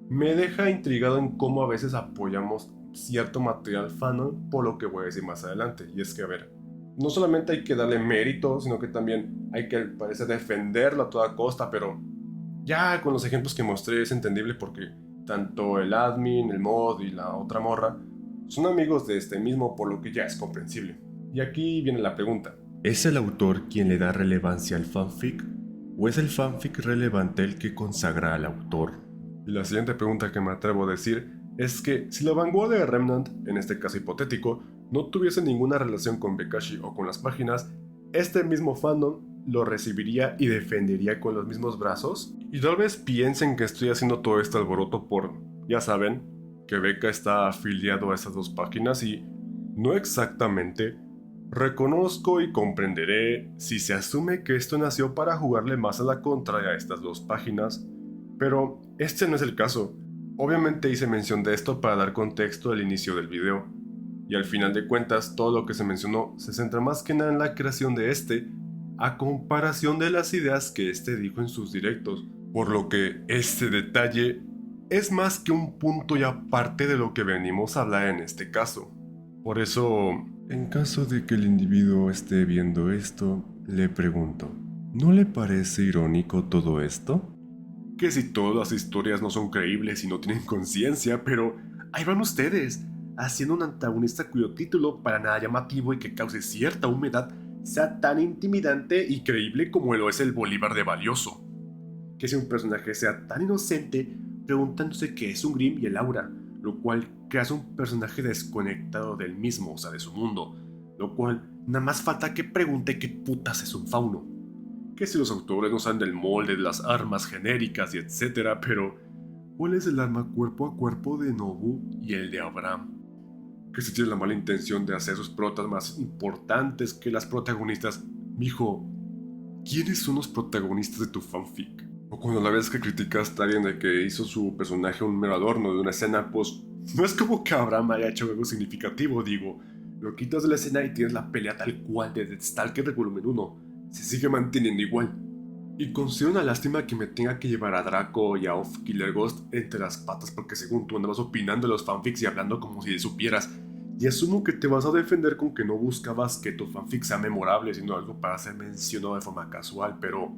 me deja intrigado en cómo a veces apoyamos cierto material fanon por lo que voy a decir más adelante. Y es que, a ver, no solamente hay que darle mérito, sino que también hay que, parece, defenderlo a toda costa, pero ya con los ejemplos que mostré es entendible porque tanto el admin, el mod y la otra morra son amigos de este mismo, por lo que ya es comprensible. Y aquí viene la pregunta: ¿es el autor quien le da relevancia al fanfic? ¿O es el fanfic relevante el que consagra al autor? Y la siguiente pregunta que me atrevo a decir es que si la vanguardia de Remnant, en este caso hipotético, no tuviese ninguna relación con Bekashi o con las páginas, este mismo fandom lo recibiría y defendería con los mismos brazos. Y tal vez piensen que estoy haciendo todo este alboroto por, ya saben, que Beka está afiliado a esas 2 páginas y no exactamente. Reconozco y comprenderé si se asume que esto nació para jugarle más a la contra a estas 2 páginas, pero este no es el caso. Obviamente hice mención de esto para dar contexto al inicio del video, y al final de cuentas todo lo que se mencionó se centra más que nada en la creación de este, a comparación de las ideas que este dijo en sus directos, por lo que este detalle es más que un punto y aparte de lo que venimos a hablar en este caso. Por eso, en caso de que el individuo esté viendo esto, le pregunto, ¿no le parece irónico todo esto? Que si todas las historias no son creíbles y no tienen conciencia, pero ahí van ustedes, haciendo un antagonista cuyo título, para nada llamativo y que cause cierta humedad, sea tan intimidante y creíble como lo es el Bolívar de Valioso. Que si un personaje sea tan inocente, preguntándose qué es un Grimm y el Aura, lo cual creas un personaje desconectado del mismo, o sea, de su mundo, lo cual nada más falta que pregunte qué putas es un fauno. Que si los autores no saben del molde de las armas genéricas y etcétera, pero ¿cuál es el arma cuerpo a cuerpo de Nobu y el de Abraham? Que si tiene la mala intención de hacer sus protas más importantes que las protagonistas. Mijo, ¿quiénes son los protagonistas de tu fanfic? O cuando la vez que criticaste a alguien de que hizo su personaje un mero adorno de una escena, pues no es como que Abraham haya hecho algo significativo, digo. Lo quitas de la escena y tienes la pelea tal cual de Deathstalker de volumen 1. Se sigue manteniendo igual. Y considero una lástima que me tenga que llevar a Draco y a Off-Killer Ghost entre las patas porque según tú andabas opinando de los fanfics y hablando como si supieras. Y asumo que te vas a defender con que no buscabas que tu fanfic sea memorable, sino algo para ser mencionado de forma casual, pero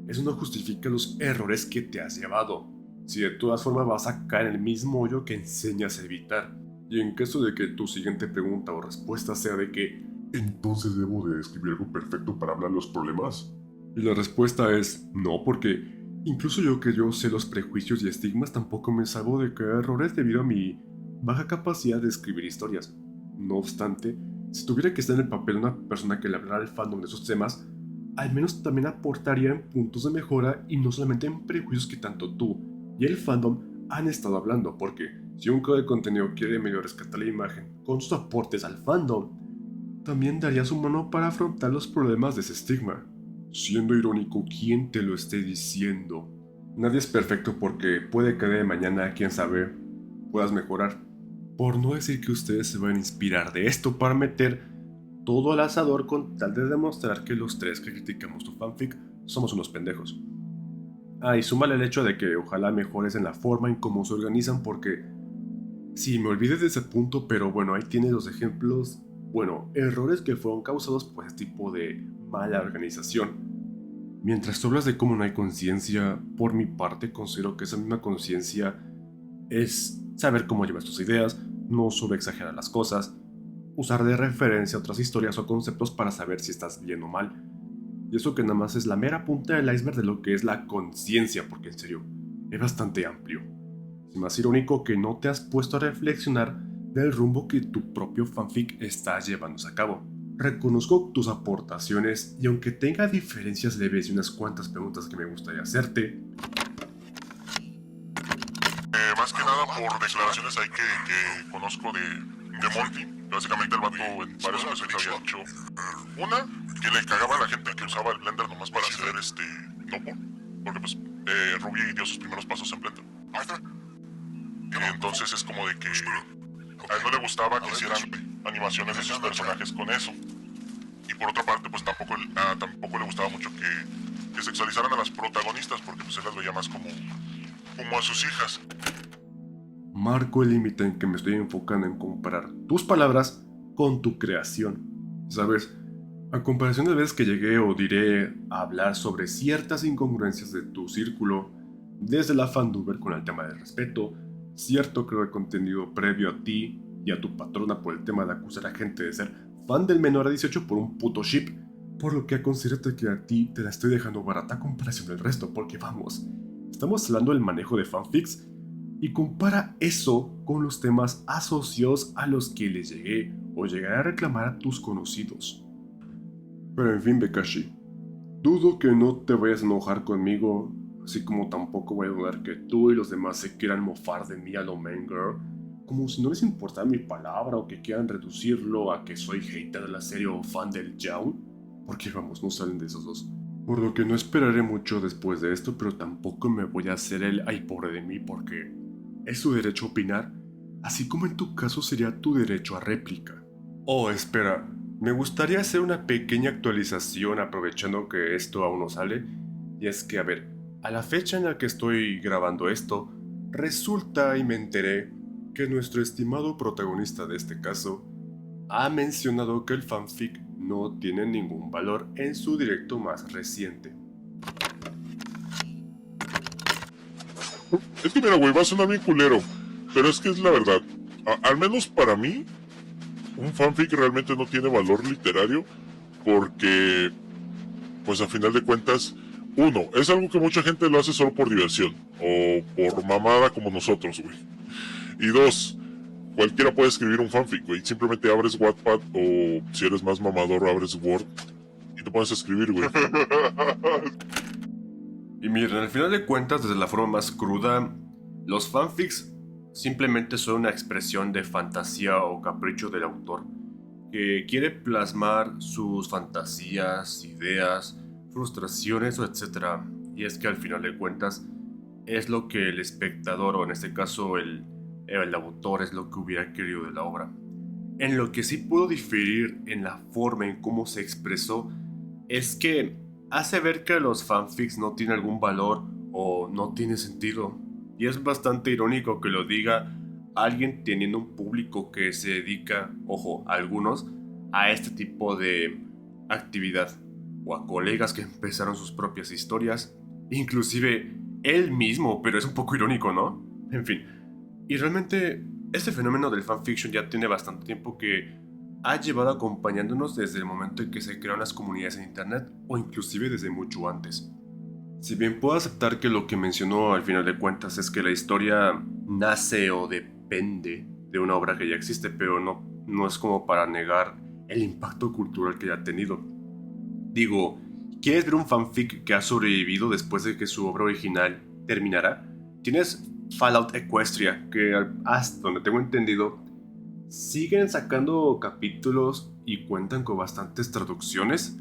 eso no justifica los errores que te has llevado. Si de todas formas vas a caer en el mismo hoyo que enseñas a evitar. Y en caso de que tu siguiente pregunta o respuesta sea de que Entonces debo de escribir algo perfecto para hablar los problemas. y la respuesta es no, porque incluso yo sé los prejuicios y estigmas, tampoco me salvo de caer errores debido a mi baja capacidad de escribir historias. No obstante, si tuviera que estar en el papel de una persona que le hablara al fandom de esos temas, al menos también aportaría en puntos de mejora y no solamente en prejuicios que tanto tú y el fandom han estado hablando, porque si un creador de contenido quiere medio rescatar la imagen con sus aportes al fandom, también daría su mano para afrontar los problemas de ese estigma. Siendo irónico, ¿quién te lo esté diciendo? Nadie es perfecto porque puede que de mañana, quién sabe, puedas mejorar. Por no decir que ustedes se van a inspirar de esto para meter todo al asador con tal de demostrar que los tres que criticamos tu fanfic somos unos pendejos. Y súmale el hecho de que ojalá mejores en la forma en cómo se organizan porque... Sí, me olvidé de ese punto, pero bueno, ahí tienes los ejemplos, errores que fueron causados por este tipo de mala organización. Mientras tú hablas de cómo no hay conciencia, por mi parte considero que esa misma conciencia es saber cómo llevas tus ideas, no sobreexagerar las cosas, usar de referencia otras historias o conceptos para saber si estás bien o mal. Y eso que nada más es la mera punta del iceberg de lo que es la conciencia, porque en serio, es bastante amplio. Es más irónico que no te has puesto a reflexionar del rumbo que tu propio fanfic está llevándose a cabo. Reconozco tus aportaciones y aunque tenga diferencias leves y unas cuantas preguntas que me gustaría hacerte, Más que nada por declaraciones ahí que conozco de Monty. Básicamente el vato en varias ocasiones había dicho una, que le cagaba a la gente que usaba el Blender nomás para hacer topo, porque pues Ruby dio sus primeros pasos en Blender. Y entonces es como de que a él no le gustaba que hicieran animaciones de sus personajes con eso. Y por otra parte pues tampoco le gustaba mucho que sexualizaran a las protagonistas, porque pues él las veía más como a sus hijas. marco el límite en que me estoy enfocando en comparar tus palabras con tu creación. ¿Sabes? A comparación de veces que llegué o diré a hablar sobre ciertas incongruencias de tu círculo, desde la fanduber con el tema del respeto, cierto creo de contenido previo a ti y a tu patrona por el tema de acusar a gente de ser fan del menor a 18 por un puto ship, por lo que considero que a ti te la estoy dejando barata a comparación del resto, porque vamos, estamos hablando del manejo de fanfics y compara eso con los temas asociados a los que les llegué o llegaré a reclamar a tus conocidos. Pero en fin, Bekashi, dudo que no te vayas a enojar conmigo, así como tampoco voy a dudar que tú y los demás se quieran mofar de mí a lo main girl, como si no les importara mi palabra o que quieran reducirlo a que soy hater de la serie o fan del Jaun, porque vamos, no salen de esos dos. Por lo que no esperaré mucho después de esto, pero tampoco me voy a hacer el ay pobre de mí porque es su derecho a opinar, así como en tu caso sería tu derecho a réplica. Oh, espera, me gustaría hacer una pequeña actualización aprovechando que esto aún no sale, y es que, a la fecha en la que estoy grabando esto, resulta y me enteré que nuestro estimado protagonista de este caso ha mencionado que el fanfic no tiene ningún valor en su directo más reciente. Es que mira, güey, va a sonar bien culero, pero es que es la verdad. Al menos para mí, un fanfic realmente no tiene valor literario porque, pues a final de cuentas, uno, es algo que mucha gente lo hace solo por diversión o por mamada como nosotros, güey. Y dos, cualquiera puede escribir un fanfic, güey. Simplemente abres Wattpad o, si eres más mamador, abres Word y te pones a escribir, güey. Y miren, al final de cuentas, desde la forma más cruda, los fanfics simplemente son una expresión de fantasía o capricho del autor, que quiere plasmar sus fantasías, ideas, frustraciones o etc. Y es que al final de cuentas es lo que el espectador, o en este caso el autor, es lo que hubiera querido de la obra. En lo que sí puedo diferir en la forma en cómo se expresó es que hace ver que los fanfics no tienen algún valor o no tiene sentido. Y es bastante irónico que lo diga alguien teniendo un público que se dedica, ojo, algunos, a este tipo de actividad, o a colegas que empezaron sus propias historias, inclusive él mismo, pero es un poco irónico, ¿no? En fin, y realmente este fenómeno del fanfiction ya tiene bastante tiempo que ha llevado acompañándonos desde el momento en que se crearon las comunidades en internet, o inclusive desde mucho antes. Si bien puedo aceptar que lo que mencionó al final de cuentas es que la historia nace o depende de una obra que ya existe, pero no es como para negar el impacto cultural que ya ha tenido. Digo, ¿quieres ver un fanfic que ha sobrevivido después de que su obra original terminara? Tienes Fallout Equestria, que hasta donde tengo entendido, siguen sacando capítulos y cuentan con bastantes traducciones.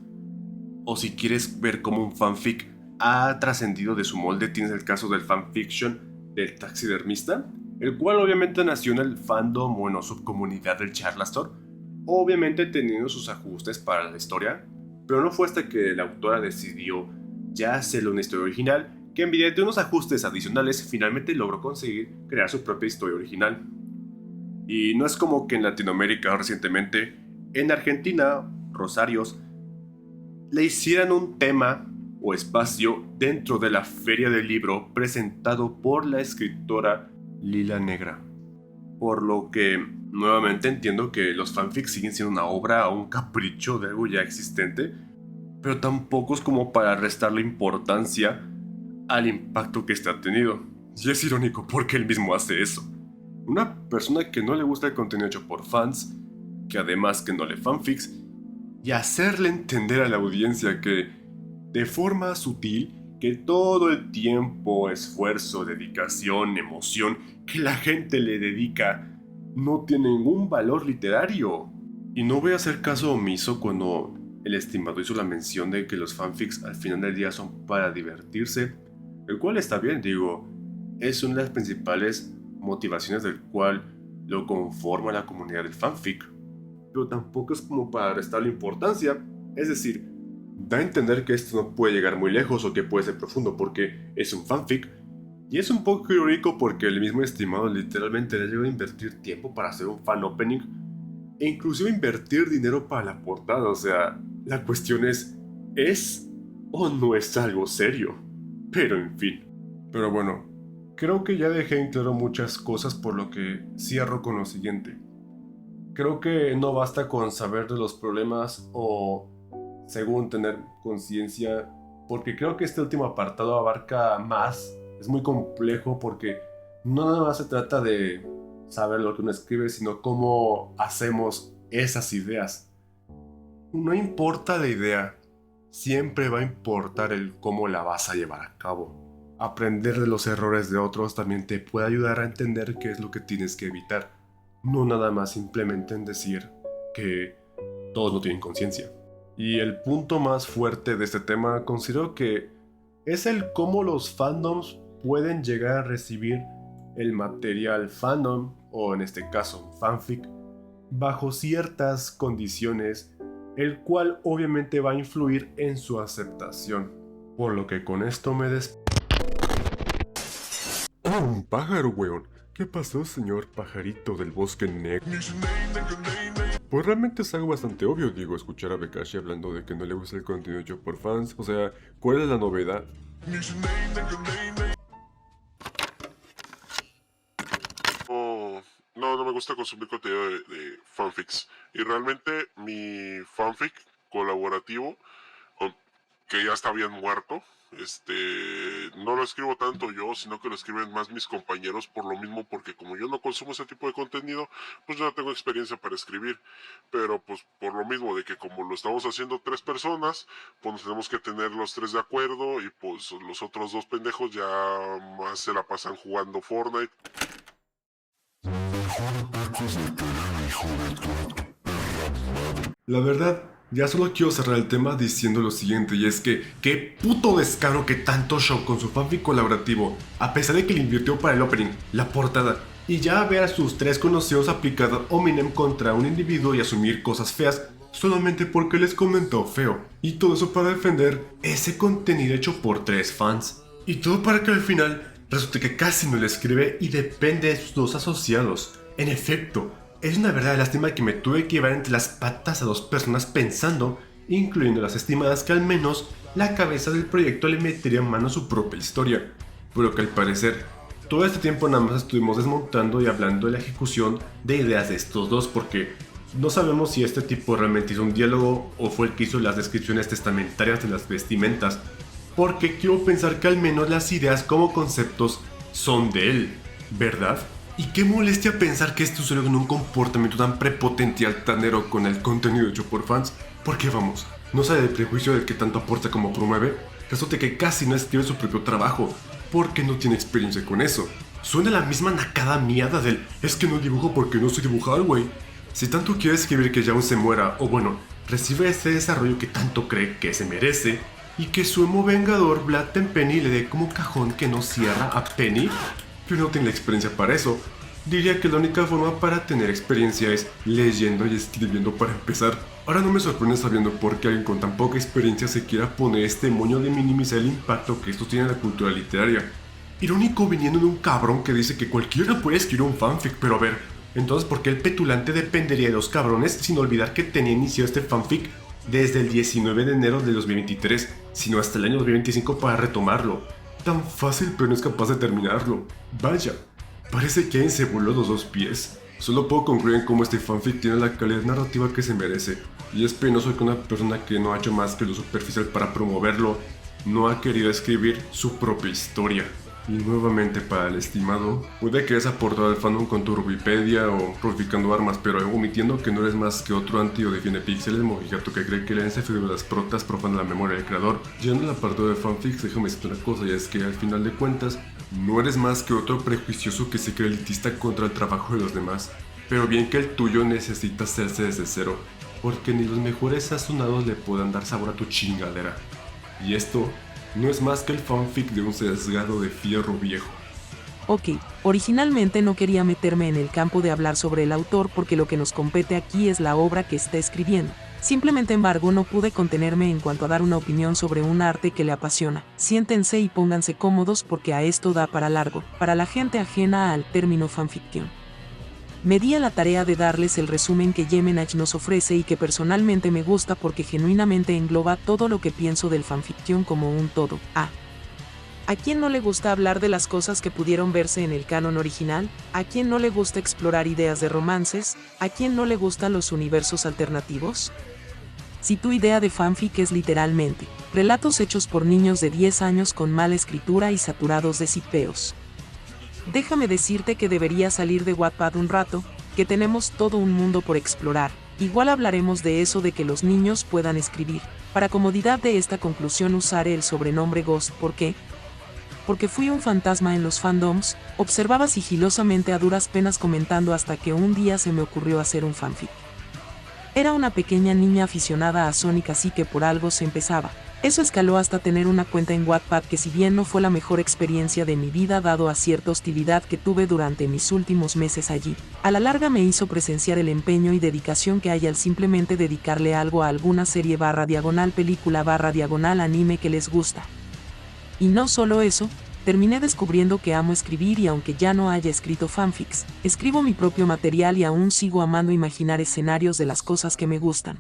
O si quieres ver cómo un fanfic ha trascendido de su molde, tienes el caso del fanfiction del taxidermista, el cual obviamente nació en el fandom, bueno, subcomunidad del Charlastor, obviamente teniendo sus ajustes para la historia, pero no fue hasta que la autora decidió ya hacerle una historia original que mediante unos ajustes adicionales finalmente logró conseguir crear su propia historia original. Y no es como que en Latinoamérica recientemente, en Argentina, Rosarios, le hicieran un tema o espacio dentro de la Feria del Libro presentado por la escritora Lila Negra. Por lo que nuevamente entiendo que los fanfics siguen siendo una obra o un capricho de algo ya existente, pero tampoco es como para restarle importancia al impacto que este ha tenido. Y es irónico porque él mismo hace eso. Una persona que no le gusta el contenido hecho por fans, que además que no lee fanfics, y hacerle entender a la audiencia que de forma sutil, que todo el tiempo, esfuerzo, dedicación, emoción que la gente le dedica no tiene ningún valor literario. Y no voy a hacer caso omiso cuando el estimado hizo la mención de que los fanfics al final del día son para divertirse, el cual está bien, digo, es una de las principales motivaciones del cual lo conforma la comunidad del fanfic, pero tampoco es como para restarle importancia, es decir, da a entender que esto no puede llegar muy lejos o que puede ser profundo porque es un fanfic, y es un poco irónico porque el mismo estimado literalmente le llegó a invertir tiempo para hacer un fan opening e inclusive invertir dinero para la portada, o sea, la cuestión ¿es o no es algo serio? Pero en fin. Pero bueno, creo que ya dejé en claro muchas cosas, por lo que cierro con lo siguiente. Creo que no basta con saber de los problemas o según tener conciencia, porque creo que este último apartado abarca más, es muy complejo porque no nada más se trata de saber lo que uno escribe, sino cómo hacemos esas ideas. No importa la idea, siempre va a importar el cómo la vas a llevar a cabo. Aprender de los errores de otros también te puede ayudar a entender qué es lo que tienes que evitar, no nada más simplemente en decir que todos no tienen conciencia. Y el punto más fuerte de este tema considero que es el cómo los fandoms pueden llegar a recibir el material fandom, o en este caso fanfic, bajo ciertas condiciones, el cual obviamente va a influir en su aceptación. Por lo que con esto me ¡Oh, un pájaro, weón! ¿Qué pasó, señor pajarito del bosque negro? Pues realmente es algo bastante obvio, digo, escuchar a Bekashi hablando de que no le gusta el contenido hecho por fans. O sea, ¿cuál es la novedad? No me gusta consumir contenido de fanfics. Y realmente mi fanfic colaborativo, que ya está bien muerto, no lo escribo tanto yo, sino que lo escriben más mis compañeros, por lo mismo, porque como yo no consumo ese tipo de contenido, pues yo no tengo experiencia para escribir, pero pues por lo mismo de que como lo estamos haciendo 3 personas, pues nos tenemos que tener los 3 de acuerdo, y pues los otros 2 pendejos ya más se la pasan jugando Fortnite. La verdad, ya solo quiero cerrar el tema diciendo lo siguiente, y es que qué puto descaro que tanto show con su fanfic colaborativo, a pesar de que le invirtió para el opening, la portada, y ya ver a sus 3 conocidos aplicar hominem contra un individuo y asumir cosas feas solamente porque les comentó feo, y todo eso para defender ese contenido hecho por 3 fans, y todo para que al final Resulta que casi no le escribe y depende de sus dos asociados. En efecto, es una verdadera lástima que me tuve que llevar entre las patas a dos personas pensando, incluyendo las estimadas, que al menos la cabeza del proyecto le metería en mano su propia historia, pero que al parecer todo este tiempo nada más estuvimos desmontando y hablando de la ejecución de ideas de estos dos, porque no sabemos si este tipo realmente hizo un diálogo o fue el que hizo las descripciones testamentarias de las vestimentas, porque quiero pensar que al menos las ideas como conceptos son de él, ¿verdad? Y qué molestia pensar que este usuario con un comportamiento tan prepotente y altanero con el contenido hecho por fans, porque vamos, no sale del prejuicio del que tanto aporta como promueve, resulta que casi no escribe su propio trabajo, porque no tiene experiencia con eso. Suena la misma nacada miada del es que no dibujo porque no sé dibujar, güey. Si tanto quiere escribir que Yaun se muera, o bueno, recibe ese desarrollo que tanto cree que se merece, y que su emo vengador Vlad Tenpenny le dé como cajón que no cierra a Penny, pero no tiene la experiencia para eso. Diría que la única forma para tener experiencia es leyendo y escribiendo para empezar. Ahora no me sorprende sabiendo por qué alguien con tan poca experiencia se quiera poner este moño de minimizar el impacto que esto tiene en la cultura literaria. Irónico viniendo de un cabrón que dice que cualquiera puede escribir un fanfic, pero a ver, entonces ¿por qué el petulante dependería de los cabrones sin olvidar que tenía iniciado este fanfic desde el 19 de enero de 2023, sino hasta el año 2025 para retomarlo? Tan fácil pero no es capaz de terminarlo. Vaya, parece que alguien se voló los dos pies. Solo puedo concluir en cómo este fanfic tiene la calidad narrativa que se merece, y es penoso que una persona que no ha hecho más que lo superficial para promoverlo, no ha querido escribir su propia historia. Y nuevamente para el estimado, puede que hayas aportado al fandom con tu Rubipedia o Rubificando Armas, pero omitiendo que no eres más que otro anti o defiende píxeles mojigato que cree que la herencia de las protas profana la memoria del creador. Llegando al apartado de fanfics, déjame decirte una cosa, y es que al final de cuentas, no eres más que otro prejuicioso que se cree elitista contra el trabajo de los demás, pero bien que el tuyo necesita hacerse desde cero, porque ni los mejores sazonados le puedan dar sabor a tu chingadera. Y esto no es más que el fanfic de un sesgado de fierro viejo. Ok, originalmente no quería meterme en el campo de hablar sobre el autor porque lo que nos compete aquí es la obra que está escribiendo. Simplemente embargo no pude contenerme en cuanto a dar una opinión sobre un arte que le apasiona. Siéntense y pónganse cómodos porque a esto da para largo, para la gente ajena al término fanfiction. Me di a la tarea de darles el resumen que Yemenach nos ofrece y que personalmente me gusta porque genuinamente engloba todo lo que pienso del fanfiction como un todo. ¿A quién no le gusta hablar de las cosas que pudieron verse en el canon original? ¿A quién no le gusta explorar ideas de romances? ¿A quién no le gustan los universos alternativos? Si tu idea de fanfic es literalmente relatos hechos por niños de 10 años con mala escritura y saturados de sipeos, déjame decirte que deberías salir de Wattpad un rato, que tenemos todo un mundo por explorar. Igual hablaremos de eso de que los niños puedan escribir. Para comodidad de esta conclusión usaré el sobrenombre Ghost. ¿Por qué? Porque fui un fantasma en los fandoms, observaba sigilosamente a duras penas comentando hasta que un día se me ocurrió hacer un fanfic. Era una pequeña niña aficionada a Sonic, así que por algo se empezaba. Eso escaló hasta tener una cuenta en Wattpad que, si bien no fue la mejor experiencia de mi vida dado a cierta hostilidad que tuve durante mis últimos meses allí, a la larga me hizo presenciar el empeño y dedicación que hay al simplemente dedicarle algo a alguna serie / película / anime que les gusta. Y no solo eso, terminé descubriendo que amo escribir y aunque ya no haya escrito fanfics, escribo mi propio material y aún sigo amando imaginar escenarios de las cosas que me gustan.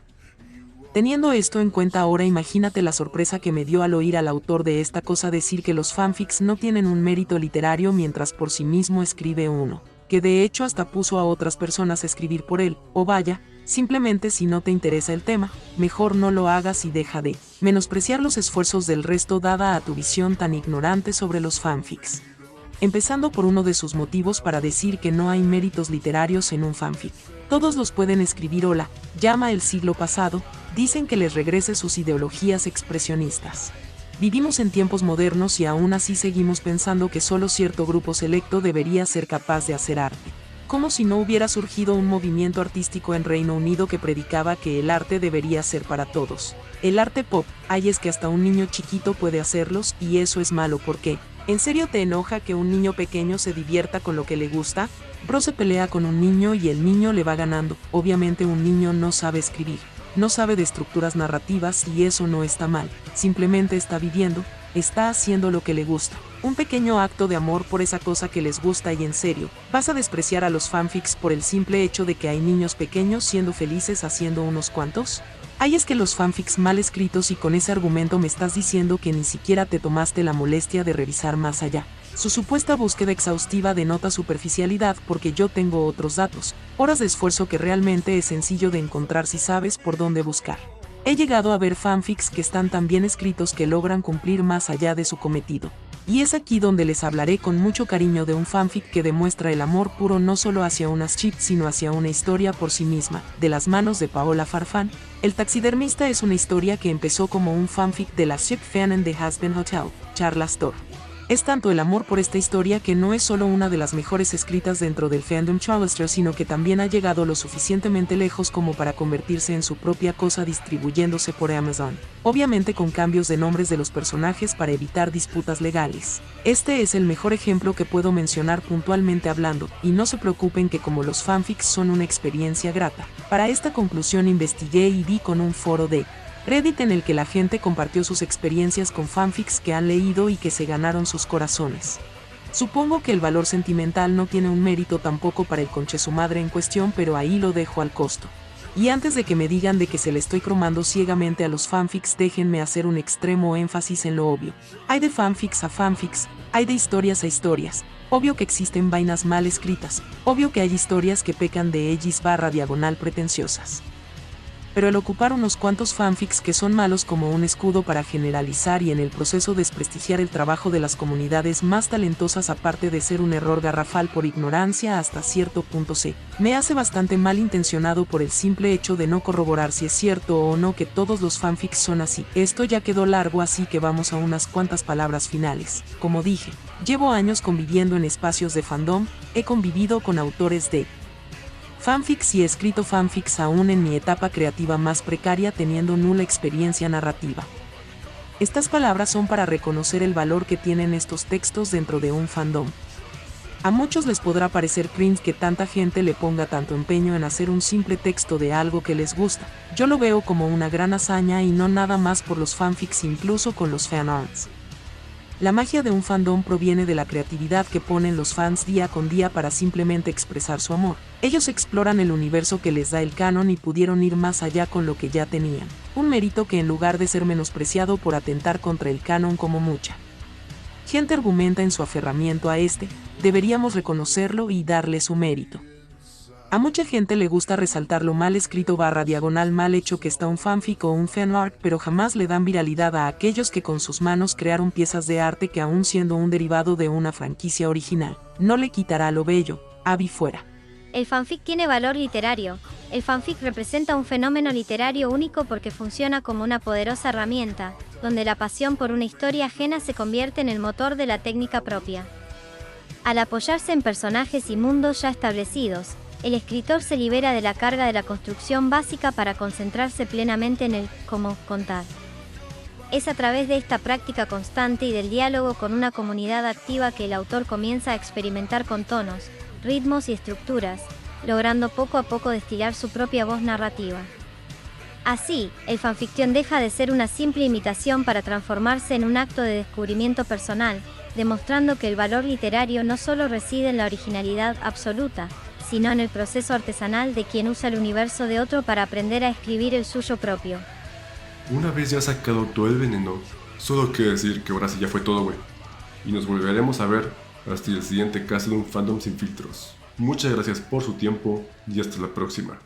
Teniendo esto en cuenta ahora, imagínate la sorpresa que me dio al oír al autor de esta cosa decir que los fanfics no tienen un mérito literario mientras por sí mismo escribe uno, que de hecho hasta puso a otras personas a escribir por él. O vaya, simplemente si no te interesa el tema, mejor no lo hagas y deja de menospreciar los esfuerzos del resto dada a tu visión tan ignorante sobre los fanfics. Empezando por uno de sus motivos para decir que no hay méritos literarios en un fanfic. Todos los pueden escribir. Hola, llama el siglo pasado, dicen que les regrese sus ideologías expresionistas. Vivimos en tiempos modernos y aún así seguimos pensando que solo cierto grupo selecto debería ser capaz de hacer arte. Como si no hubiera surgido un movimiento artístico en Reino Unido que predicaba que el arte debería ser para todos. El arte pop, es que hasta un niño chiquito puede hacerlos y eso es malo. ¿Por qué? ¿En serio te enoja que un niño pequeño se divierta con lo que le gusta? Bro se pelea con un niño y el niño le va ganando. Obviamente un niño no sabe escribir, no sabe de estructuras narrativas y eso no está mal, simplemente está viviendo, está haciendo lo que le gusta. Un pequeño acto de amor por esa cosa que les gusta y en serio, ¿vas a despreciar a los fanfics por el simple hecho de que hay niños pequeños siendo felices haciendo unos cuantos? Ay, es que los fanfics mal escritos, y con ese argumento me estás diciendo que ni siquiera te tomaste la molestia de revisar más allá. Su supuesta búsqueda exhaustiva denota superficialidad porque yo tengo otros datos, horas de esfuerzo que realmente es sencillo de encontrar si sabes por dónde buscar. He llegado a ver fanfics que están tan bien escritos que logran cumplir más allá de su cometido. Y es aquí donde les hablaré con mucho cariño de un fanfic que demuestra el amor puro no solo hacia unas chips sino hacia una historia por sí misma, de las manos de Paola Farfán. El taxidermista es una historia que empezó como un fanfic de la ship fan en The Husband Hotel, Charla Store. Es tanto el amor por esta historia que no es solo una de las mejores escritas dentro del fandom Charleston, sino que también ha llegado lo suficientemente lejos como para convertirse en su propia cosa distribuyéndose por Amazon, obviamente con cambios de nombres de los personajes para evitar disputas legales. Este es el mejor ejemplo que puedo mencionar puntualmente hablando, y no se preocupen que como los fanfics son una experiencia grata, para esta conclusión investigué y di con un foro de Reddit en el que la gente compartió sus experiencias con fanfics que han leído y que se ganaron sus corazones. Supongo que el valor sentimental no tiene un mérito tampoco para el conchesumadre en cuestión, pero ahí lo dejo al costo. Y antes de que me digan de que se le estoy cromando ciegamente a los fanfics, déjenme hacer un extremo énfasis en lo obvio. Hay de fanfics a fanfics, hay de historias a historias. Obvio que existen vainas mal escritas, obvio que hay historias que pecan de /diagonal pretenciosas. Pero el ocupar unos cuantos fanfics que son malos como un escudo para generalizar y en el proceso desprestigiar el trabajo de las comunidades más talentosas, aparte de ser un error garrafal por ignorancia hasta cierto punto, me hace bastante malintencionado por el simple hecho de no corroborar si es cierto o no que todos los fanfics son así. Esto ya quedó largo, así que vamos a unas cuantas palabras finales. Como dije, llevo años conviviendo en espacios de fandom, he convivido con autores de fanfics y he escrito fanfics aún en mi etapa creativa más precaria, teniendo nula experiencia narrativa. Estas palabras son para reconocer el valor que tienen estos textos dentro de un fandom. A muchos les podrá parecer cringe que tanta gente le ponga tanto empeño en hacer un simple texto de algo que les gusta. Yo lo veo como una gran hazaña y no nada más por los fanfics, incluso con los fanarts. La magia de un fandom proviene de la creatividad que ponen los fans día con día para simplemente expresar su amor. Ellos exploran el universo que les da el canon y pudieron ir más allá con lo que ya tenían. Un mérito que en lugar de ser menospreciado por atentar contra el canon como mucha gente argumenta en su aferramiento a este, deberíamos reconocerlo y darle su mérito. A mucha gente le gusta resaltar lo mal escrito /diagonal mal hecho que está un fanfic o un fanart, pero jamás le dan viralidad a aquellos que con sus manos crearon piezas de arte que, aún siendo un derivado de una franquicia original, no le quitará lo bello. Abby fuera. El fanfic tiene valor literario. El fanfic representa un fenómeno literario único porque funciona como una poderosa herramienta, donde la pasión por una historia ajena se convierte en el motor de la técnica propia. Al apoyarse en personajes y mundos ya establecidos, el escritor se libera de la carga de la construcción básica para concentrarse plenamente en el cómo contar. Es a través de esta práctica constante y del diálogo con una comunidad activa que el autor comienza a experimentar con tonos, ritmos y estructuras, logrando poco a poco destilar su propia voz narrativa. Así, el fanfiction deja de ser una simple imitación para transformarse en un acto de descubrimiento personal, demostrando que el valor literario no solo reside en la originalidad absoluta, sino en el proceso artesanal de quien usa el universo de otro para aprender a escribir el suyo propio. Una vez ya sacado todo el veneno, solo quiero decir que ahora sí ya fue todo, güey. Y nos volveremos a ver hasta el siguiente caso de un fandom sin filtros. Muchas gracias por su tiempo y hasta la próxima.